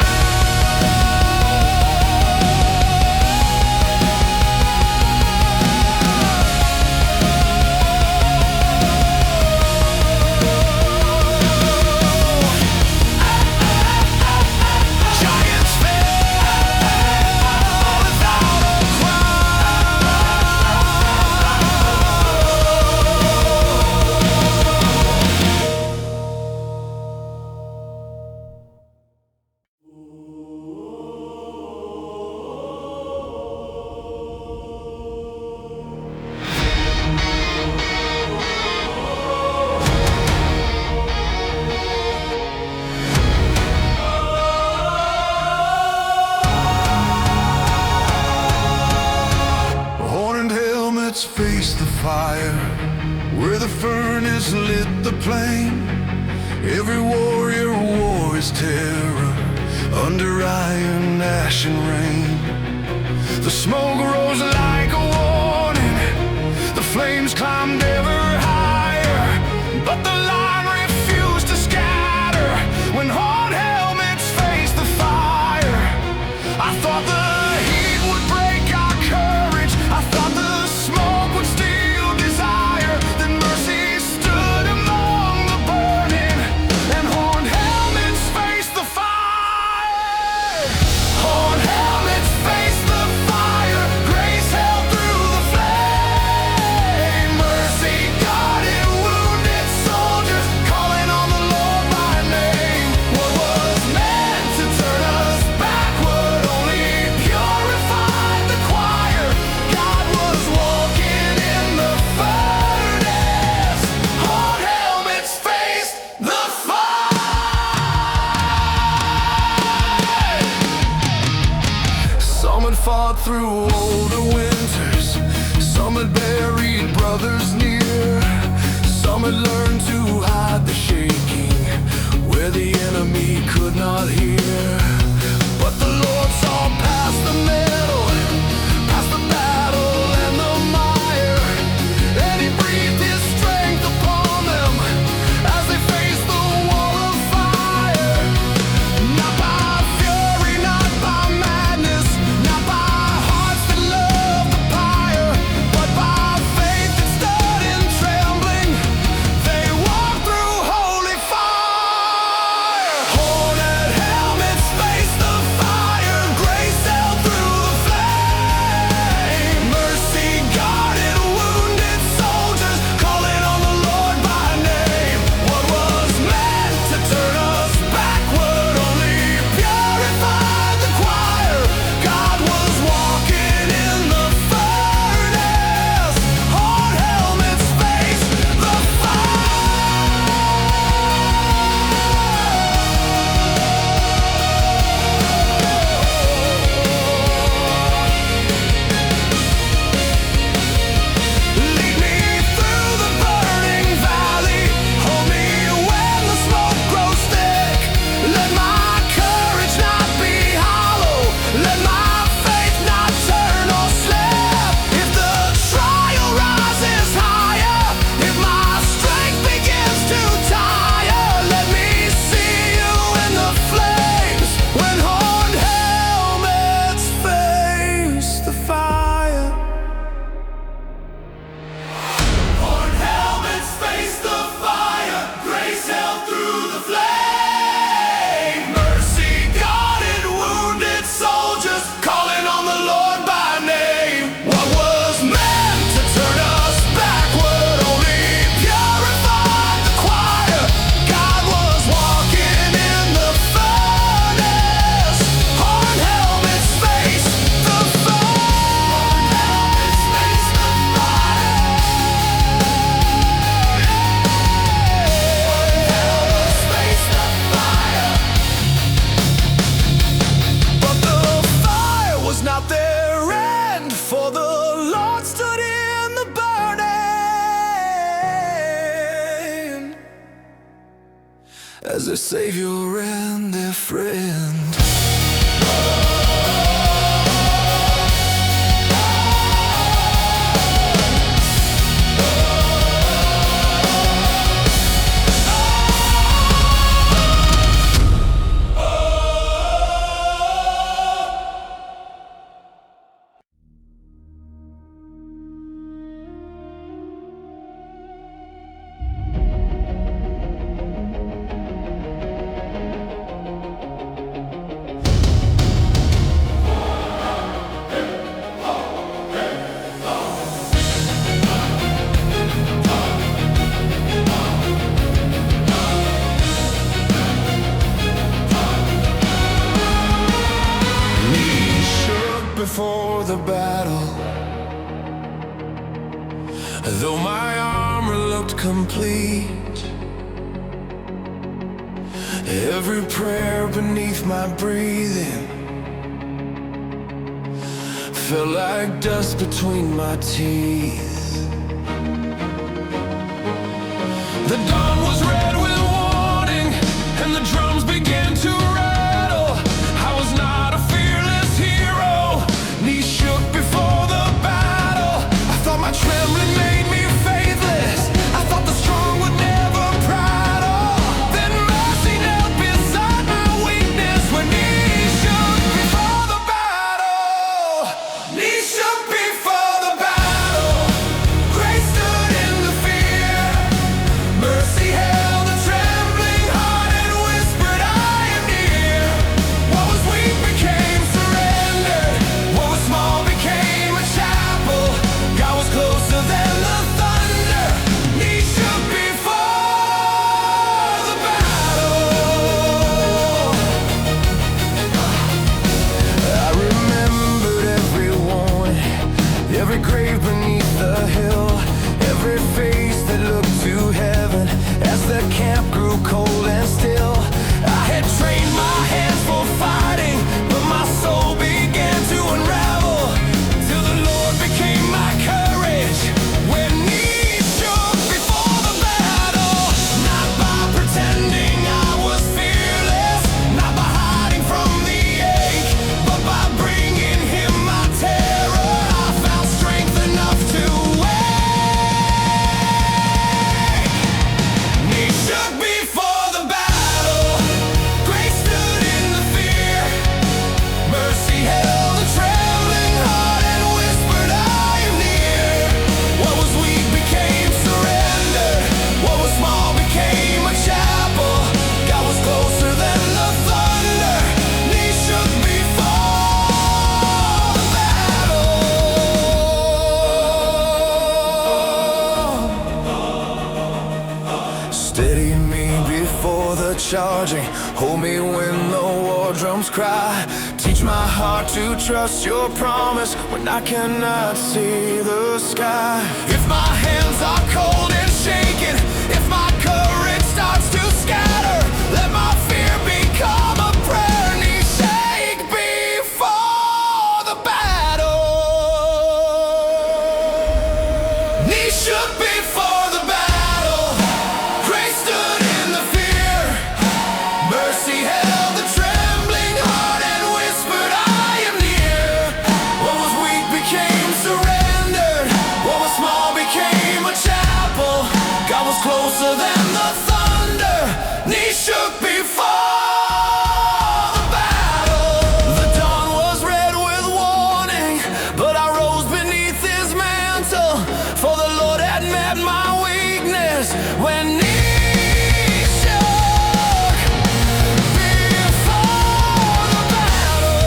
chariots faced the fire, where the furnace lit the plain. Every warrior wore his terror under iron, ash, and rain. The smoke rose like a warning, the flames climbed ever higher, but the line refused to scatter when horned helmets faced the fire. I thought the heat would break our courage, I thought the smoke would steal desire. Then mercy stood among the burning, and horned helmets faced the fire. Horned helmets faced the fire, grace held through the flame. Mercy guarded wounded soldiers, calling on the Lord by name. What was meant to turn us backward only purified the choir. God was walking in the furnace. Horned helmets faced the fire. Some had fought through older winters, some had buried brothers near, some had learned to hide the shaking where the enemy could not hear. But the Lord saw past the metal, past the battle and the mire, and He breathed His strength upon them as they faced the wall of fire. Not by fury, not by madness, not by hearts that love the pyre, but by faith that stood in trembling. They walked through holy fire. Horned helmets faced the fire, grace held through the flame. Mercy guarded wounded soldiers, calling on the Lord by name. What was meant to turn us backward only purified the choir. God was walking in the furnace. Horned helmets faced the Lead me through the burning valley, hold me when the smoke grows thick. Let my courage not be hollow, let my faith not turn or slip. If the trial rises higher, if my strength begins to tire, let me see you in the flames when horned helmets face the fire. Horned helmets face the fire, grace held through the flame. Mercy guarded wounded soldiers, calling on the Lord by name. What was meant to turn us backward only purified the choir. God was walking in the furnace. Horned helmets face the fire. Face the fire. Face the fire. But the fire was not their end, for the Lord stood in the burning as their Savior and their friend. Before the battle, though my armor looked complete, every prayer beneath my breathing felt like dust between my teeth. The dawn was red with warning, and the drums began to rattle. I was not a fearless hero, knees shook before the battle. I thought my trembling made me faithless, I thought the strong would never prattle. Then mercy knelt beside my weakness when knees shook before the battle. Knees shook before the battle. Grace stood in the fear. Mercy held a trembling heart and whispered, I am near. What was weak became surrender. What was small became a chapel. God was closer than the thunder. Knees shook before the battle. I remembered every warning, every grave beneath the hill, every face that looked to heaven as the camp grew cold and still. I had trained my hands for fighting, but my soul began to unravel till the Lord became my courage when knees shook before the battle. Not by pretending I was fearless, not by hiding from the ache, but by bringing him my terror. I found strength enough to wait. Knees shook before the battle. Grace stood in the fear. Mercy held a trembling heart and whispered, I am near. What was weak became surrender. What was small became a chapel. God was closer than the thunder. Knees shook before the battle. Steady me before the charging, hold me when the war drums cry. Teach my heart to trust your promise when I cannot see the sky. If my hands are cold and shaking, if my courage starts to scatter, let my fear become a prayer. Knees shake before the battle. Knees shook before the battle. Grace stood in the fear. Mercy held the trembling heart and whispered, I am near. What was weak became surrendered. What was small became a chapel. God was closer than the thunder. Knees shook before the battle. The dawn was red with warning, but I rose beneath his mantle. For the Lord had met my weakness when knees shook before the battle.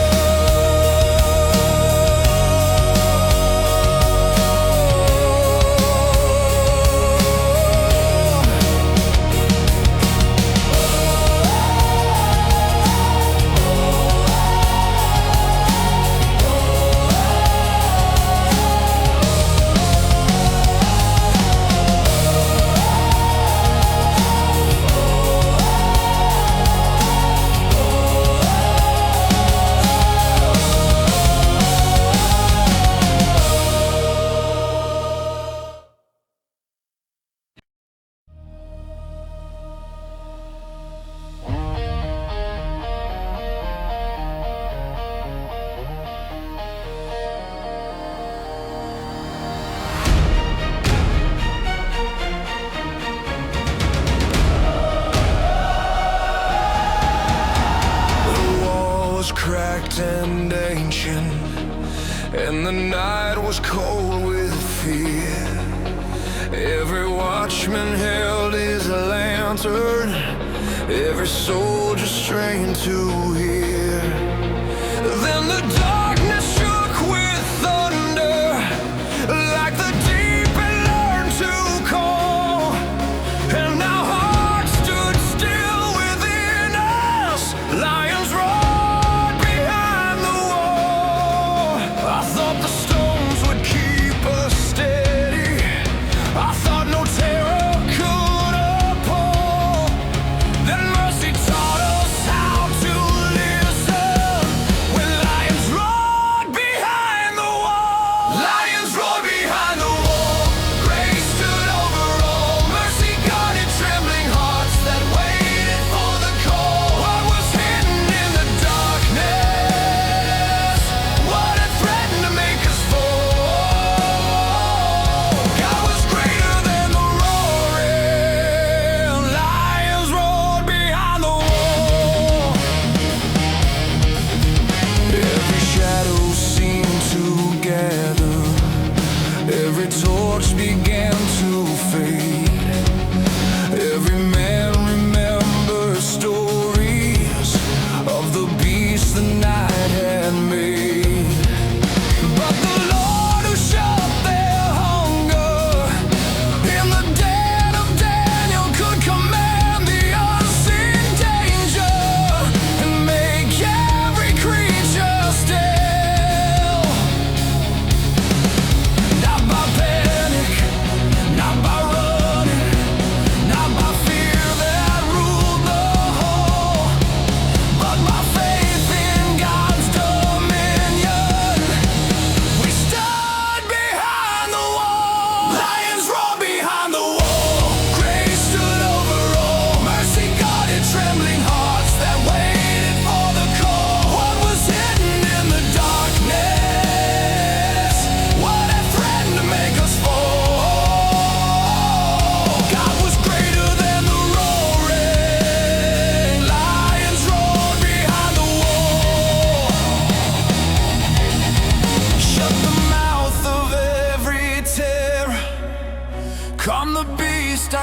Cracked and ancient, and the night was cold with fear. Every watchman held his lantern, every soldier strained to hear. Then the darkness shook with thunder, like the deep had learned to call, and our hearts stood still within us. Lions roared behind the wall. I thought the stones would keep us steady. I thought no terror could appall. Then mercy taught us how to live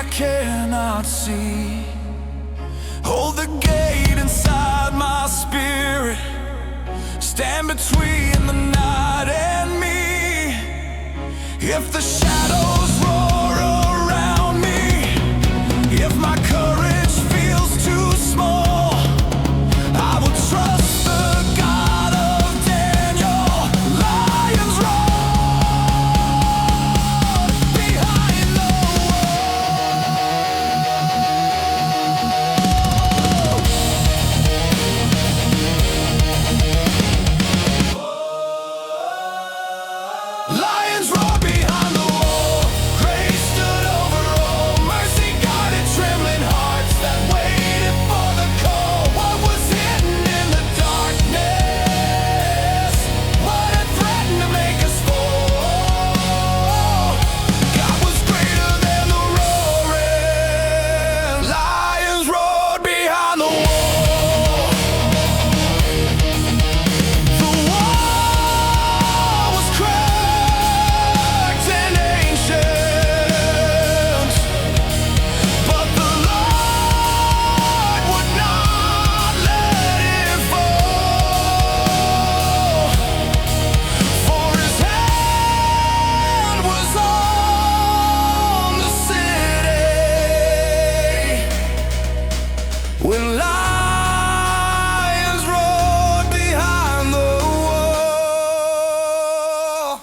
I cannot see. Hold the gate inside my spirit, stand between the night and me. If the shadows roar around me, if my courage feels too small, I will trust the God of Daniel. Lions roar behind the wall. Lions roar behind the wall. Grace stood over all. Mercy guided trembling hearts that waited for the call. What was hidden in the darkness, what had threatened to make us fall, God was greater than the roaring. Lions roared behind the wall. The wall was cracked and ancient, but the Lord would not let it fall. For his hand was on the city when lions roared behind the wall.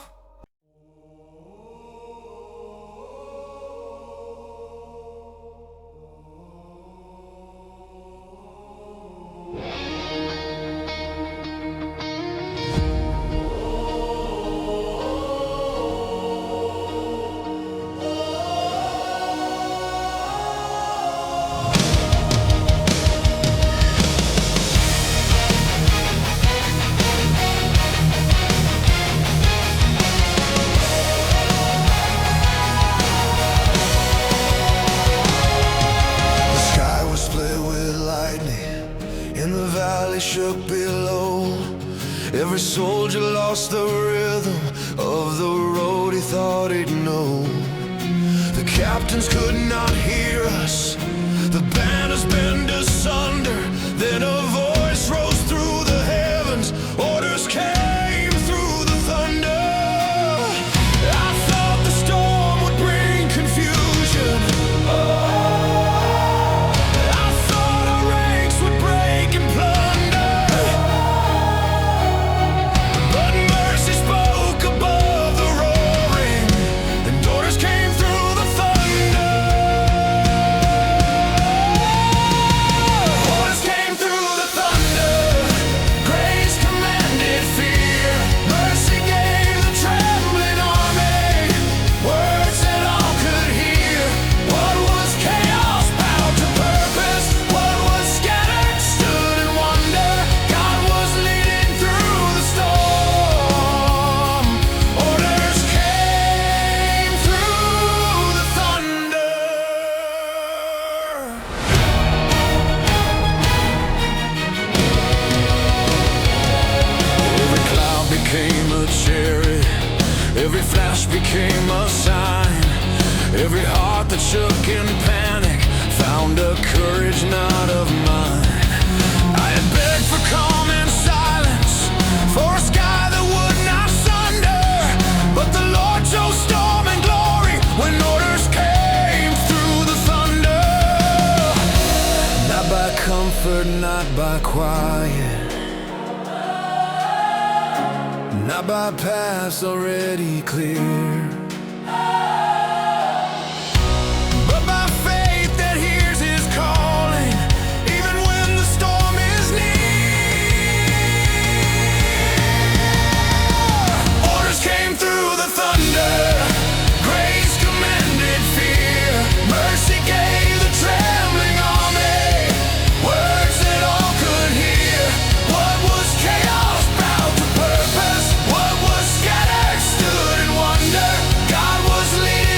The sky was split with lightning, and the valley shook below. Every soldier lost the rhythm of the road he thought he'd know. The captains could not hear us, the banners bent asunder. Then a voice rose through the heavens, orders came through the thunder. I thought the storm would bring confusion, I thought our ranks would break and plunder, but mercy spoke above the roaring, and orders came through the thunder. Orders came through the thunder. Grace commanded fear. Mercy gave the trembling army words that all could hear. What was chaos bowed to purpose, what was scattered stood in wonder. God was leading through the storm. Orders came through the thunder. Every cloud became a chariot, every flash became a sign. Every heart that shook in panic found a courage not of mine. I had begged for calm and silence, for a sky that would not sunder, but the Lord chose storm and glory when orders came through the thunder. Not by comfort, not by quiet, not by paths already clear, but by faith that hears his calling, even when the storm is near. Orders came through the thunder. Grace commanded fear. Mercy gave the trembling army words that all could hear. What was chaos bowed to purpose, what was scattered stood in wonder. God was leading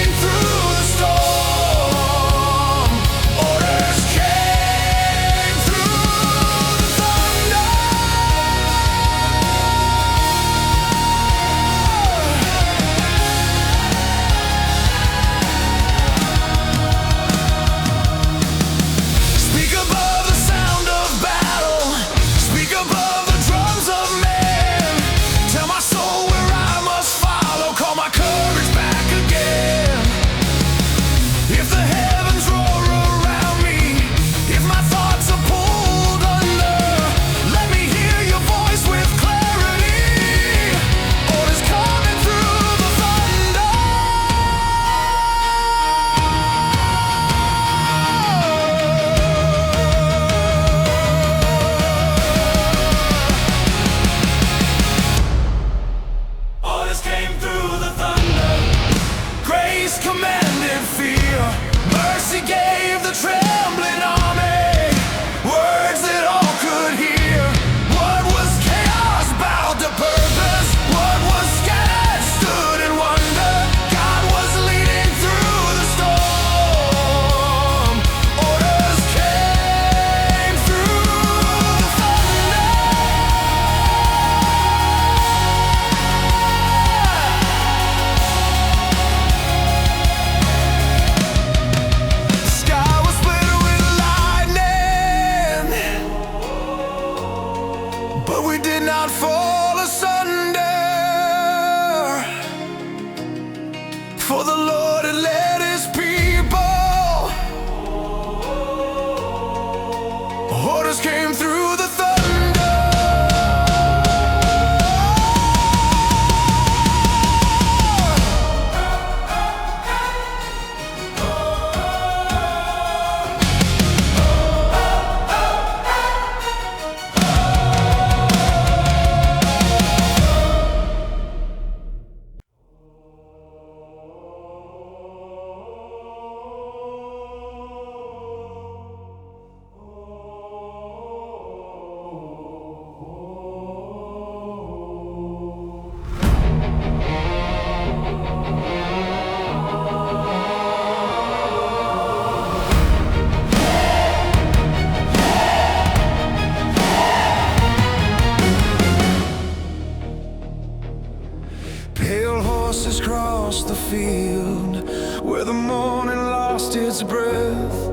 Pale horses crossed the field where the morning lost its breath.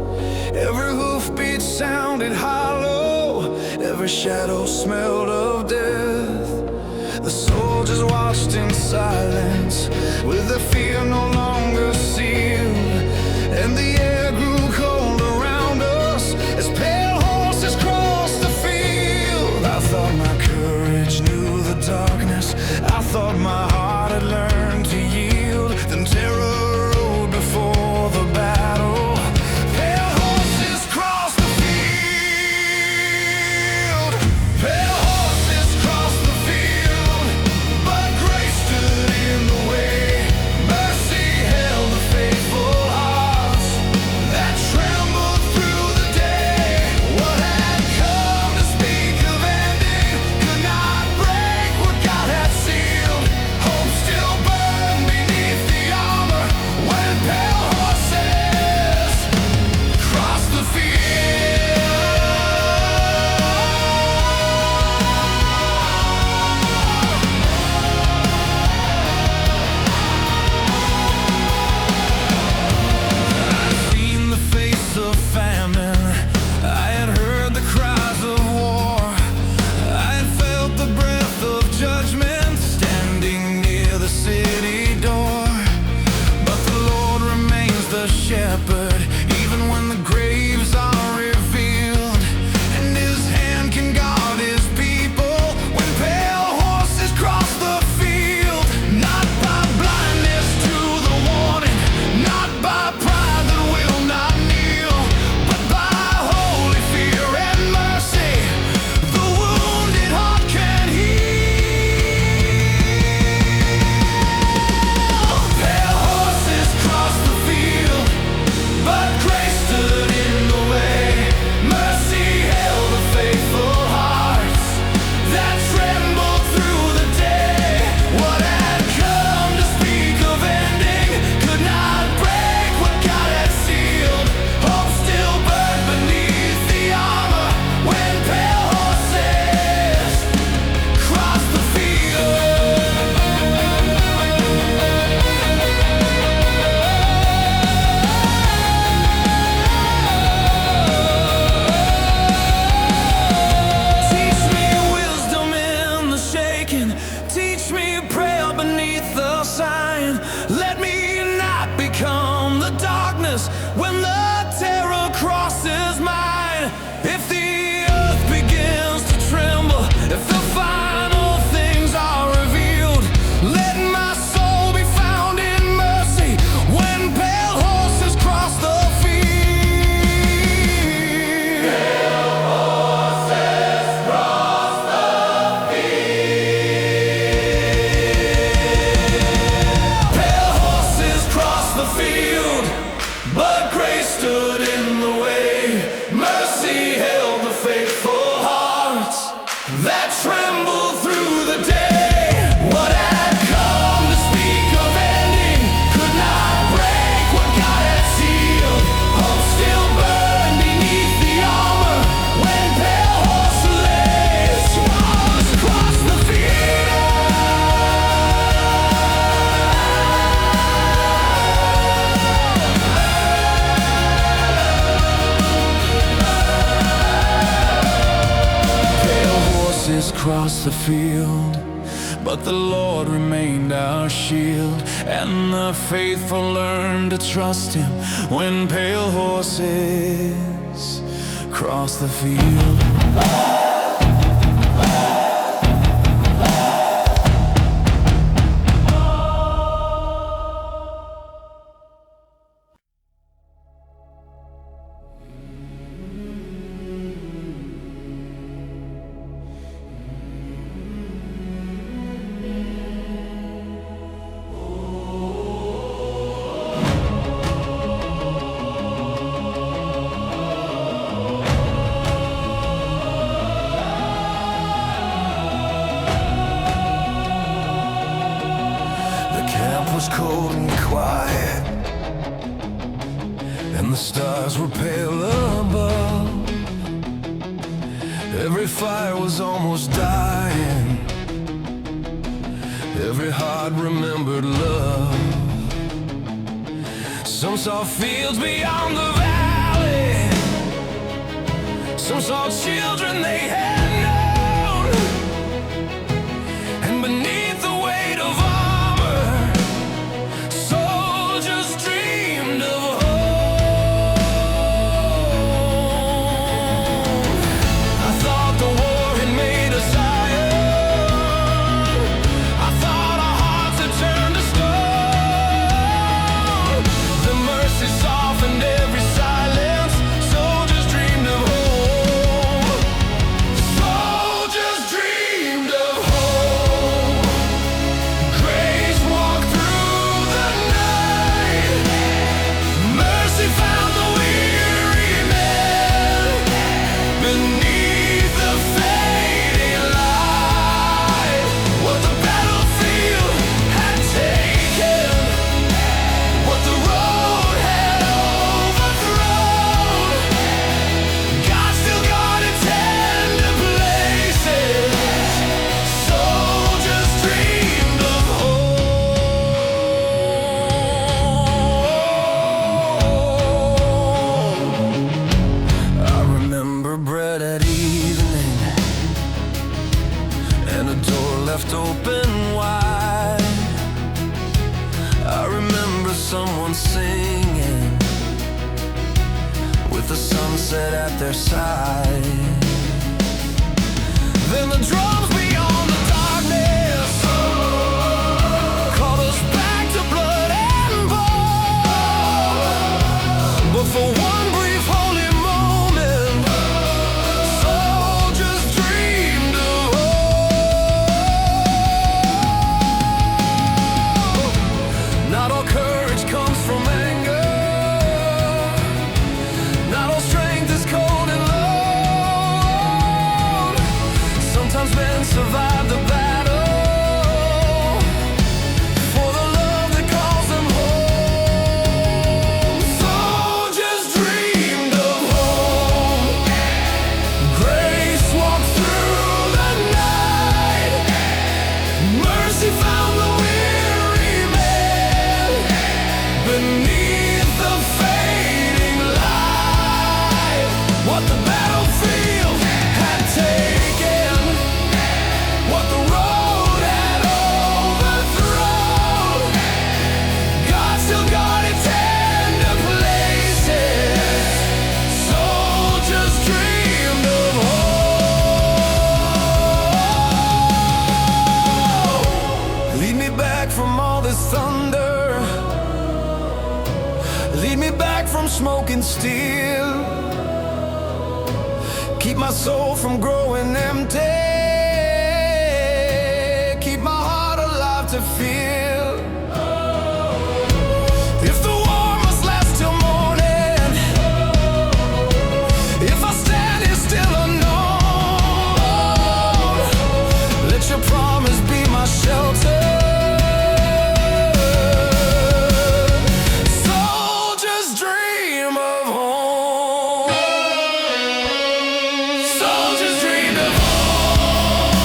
Every hoofbeat sounded hollow, every shadow smelled of death. The soldiers watched in silence, with their fear no longer sealed, and the air grew cold around us as pale horses crossed the field. I thought my courage knew the darkness, I thought my heart had learned to yield. Then terror rode before the battle. Pale horses crossed the field. Pale horses crossed the field, but grace stood in the way. Mercy held the faithful hearts that trembled through the day. What had come to speak of ending could not break what God had sealed. Hope still burned beneath the armor when pale horses crossed the field. I'd seen the face of famine, I had heard the cries of war, I had felt the breath of judgment standing near the city door. But the Lord remains the shepherd, even when the graves are revealed, and his hand can guard his people when pale horses cross the field. Not by blindness to the warning, not by pride that will not kneel, but by holy fear and mercy the wounded heart can heal. Pale horses cross the field, but grace stood in the way. Mercy held the faithful hearts that trembled through the day. What had come to speak of ending could not break what God had sealed. Hope still burned beneath the armor when pale horses crossed the field. Teach me wisdom in the shaking, teach me prayer beneath the sign. Let me not become the darkness when the terror crosses mine. If the earth begins to tremble, if the final things are revealed, let my soul be found in mercy when pale horses cross the field. Pale horses crossed the field, but grace stood in the way. Mercy held the faithful hearts that trembled through the day. What had come to speak of ending could not break what God had sealed. Hope still burned beneath the armor when pale horses crossed the field. Pale horses crossed the field, but the Lord remained our shield, and the faithful learned to trust him when pale horses cross the field. Was cold and quiet, and the stars were pale above. Every fire was almost dying, every heart remembered love. Some saw fields beyond the valley, some saw children they had known, and beneath the weight of armor, soldiers dreamed of home. I thought the war had made us iron, I thought our hearts had turned to stone. The mercy softened every silence, soldiers dreamed of home. Soldiers dreamed of home. Grace walked through the night, mercy found the weary man beneath the fading light. What the battlefield had taken, what the road had overthrown, God still guarded tender places. Soldiers dreamed of home. I remember bread at evening and a door left open wide. I remember someone singing with the sunset at their side. Then the drums beyond the darkness called us back to blood and bone. But for one brief holy moment, soldiers dreamed of hope. Not all courage comes from anger, not all strength is cold and lone. Sometimes men survive the battle for the love that calls them home. Soldiers dreamed of home. Grace walked through the night, mercy found the weary man beneath the fading light. What the battlefield had taken, what the road had overthrown, God still guarded tender places. Soldiers dreamed of home. Lead me back from all this thunder, lead me back from smoke and steel. Keep my soul from growing empty, keep my heart alive to feel. If the war must last till morning, if I stand here still unknown, let your promise be my shelter. Soldiers dream of home. Soldiers dreamed of home.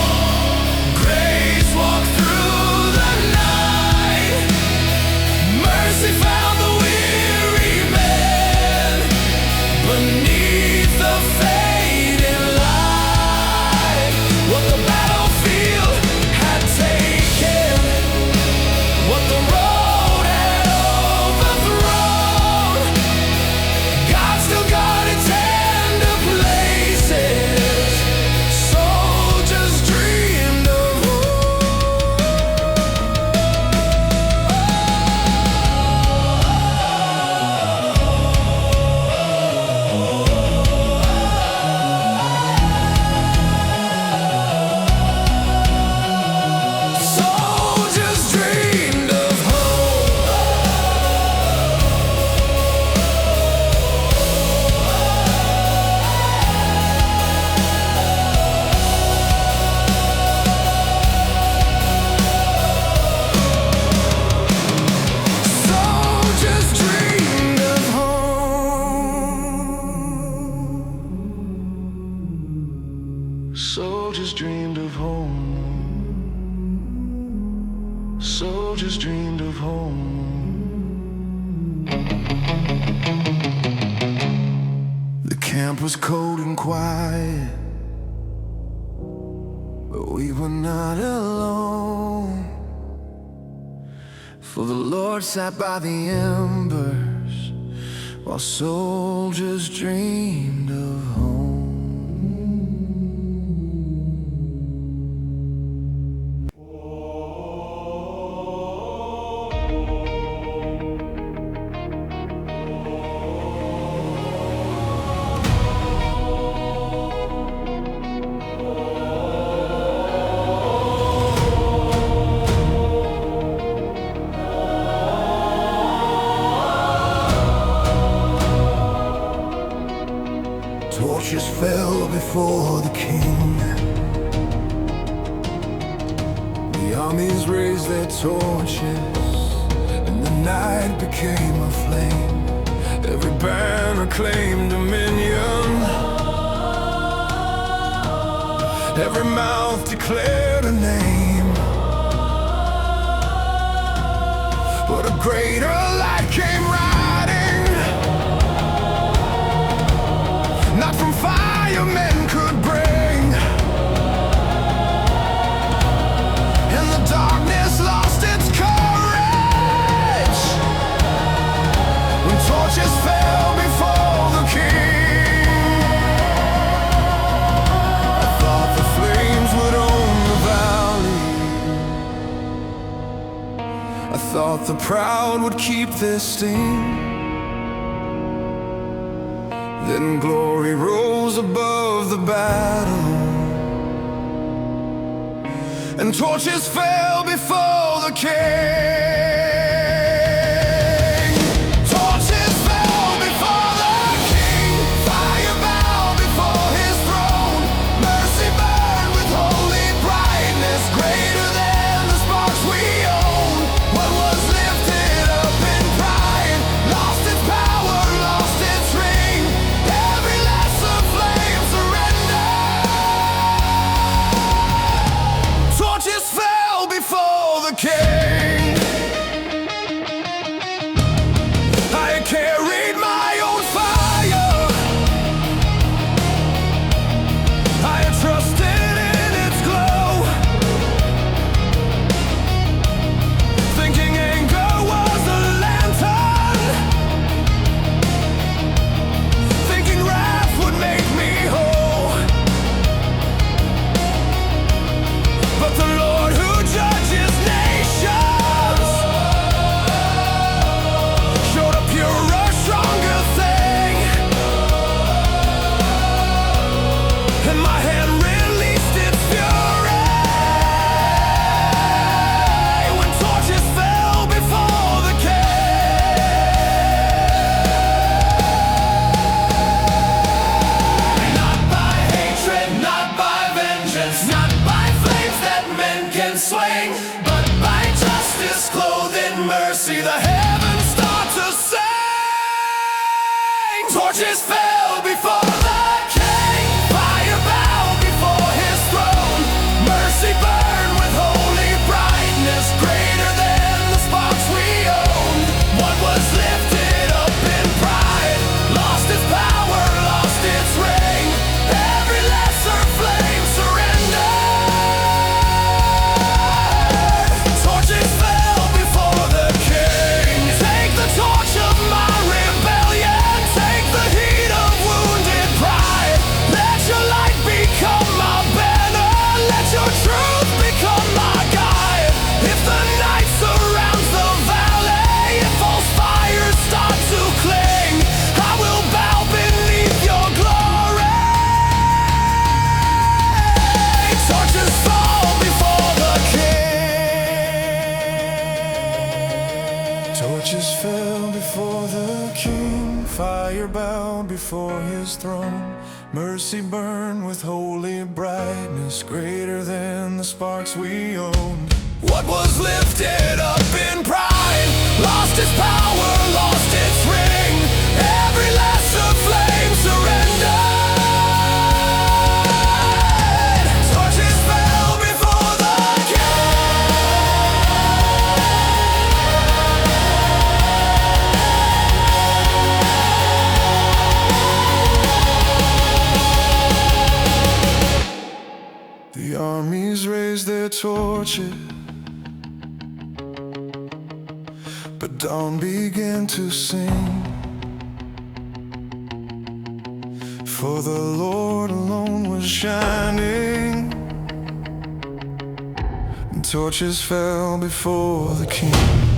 Grace walked through the night. soldiers dreamed of home. The camp was cold and quiet, but we were not alone. For the Lord sat by the embers while soldiers dreamed of home. Torches fell before the king. The armies raised their torches, and the night became a flame. Every banner claimed dominion. Every mouth declared a name. But a greater light came riding. Not from fire men could bring. And the darkness lost its courage when torches fell before the king. I thought the flames would own the valley. I thought the proud would keep their sting. Then glory rose above the battle, and torches fell before the king. Torches fell before the king. Fire bowed before his throne. Mercy burned with holy brightness, greater than the sparks we own. What was lifted up in pride lost its power, lost its ring. Every lesser flame surrendered. Torches fell before the king. I carried my own fire. I had trusted in its glow, thinking anger was a lantern, thinking wrath would make me whole. But the Lord who judges nations showed a purer, stronger thing, and my hand released its fury when torches fell before the king. Not by hatred, not by vengeance, not by flames that men can swing, but by justice clothed in mercy, the heavens start to sing. Torches fell before the king. Fire bowed before his throne. Mercy burned with holy brightness, greater than the sparks we owned. What was lifted up in pride lost its power, lost its ring. Every lesser flame surrendered. Torches fell before the king. Take the torch of my rebellion, take the heat of wounded pride. Let your light become my banner, let your truth become my guide. If the night surrounds the valley, if false fires start to cling, I will bow beneath your glory. Torches fall before the king. Torches fell before the king. Fire bowed before his throne. Mercy burned with holy brightness, greater than the sparks we owned. What was lifted up in pride lost its power, lost its ring. Every lesser flame surrendered. Torches fell before the king. but dawn began to sing. For the Lord alone was shining, and torches fell before the King.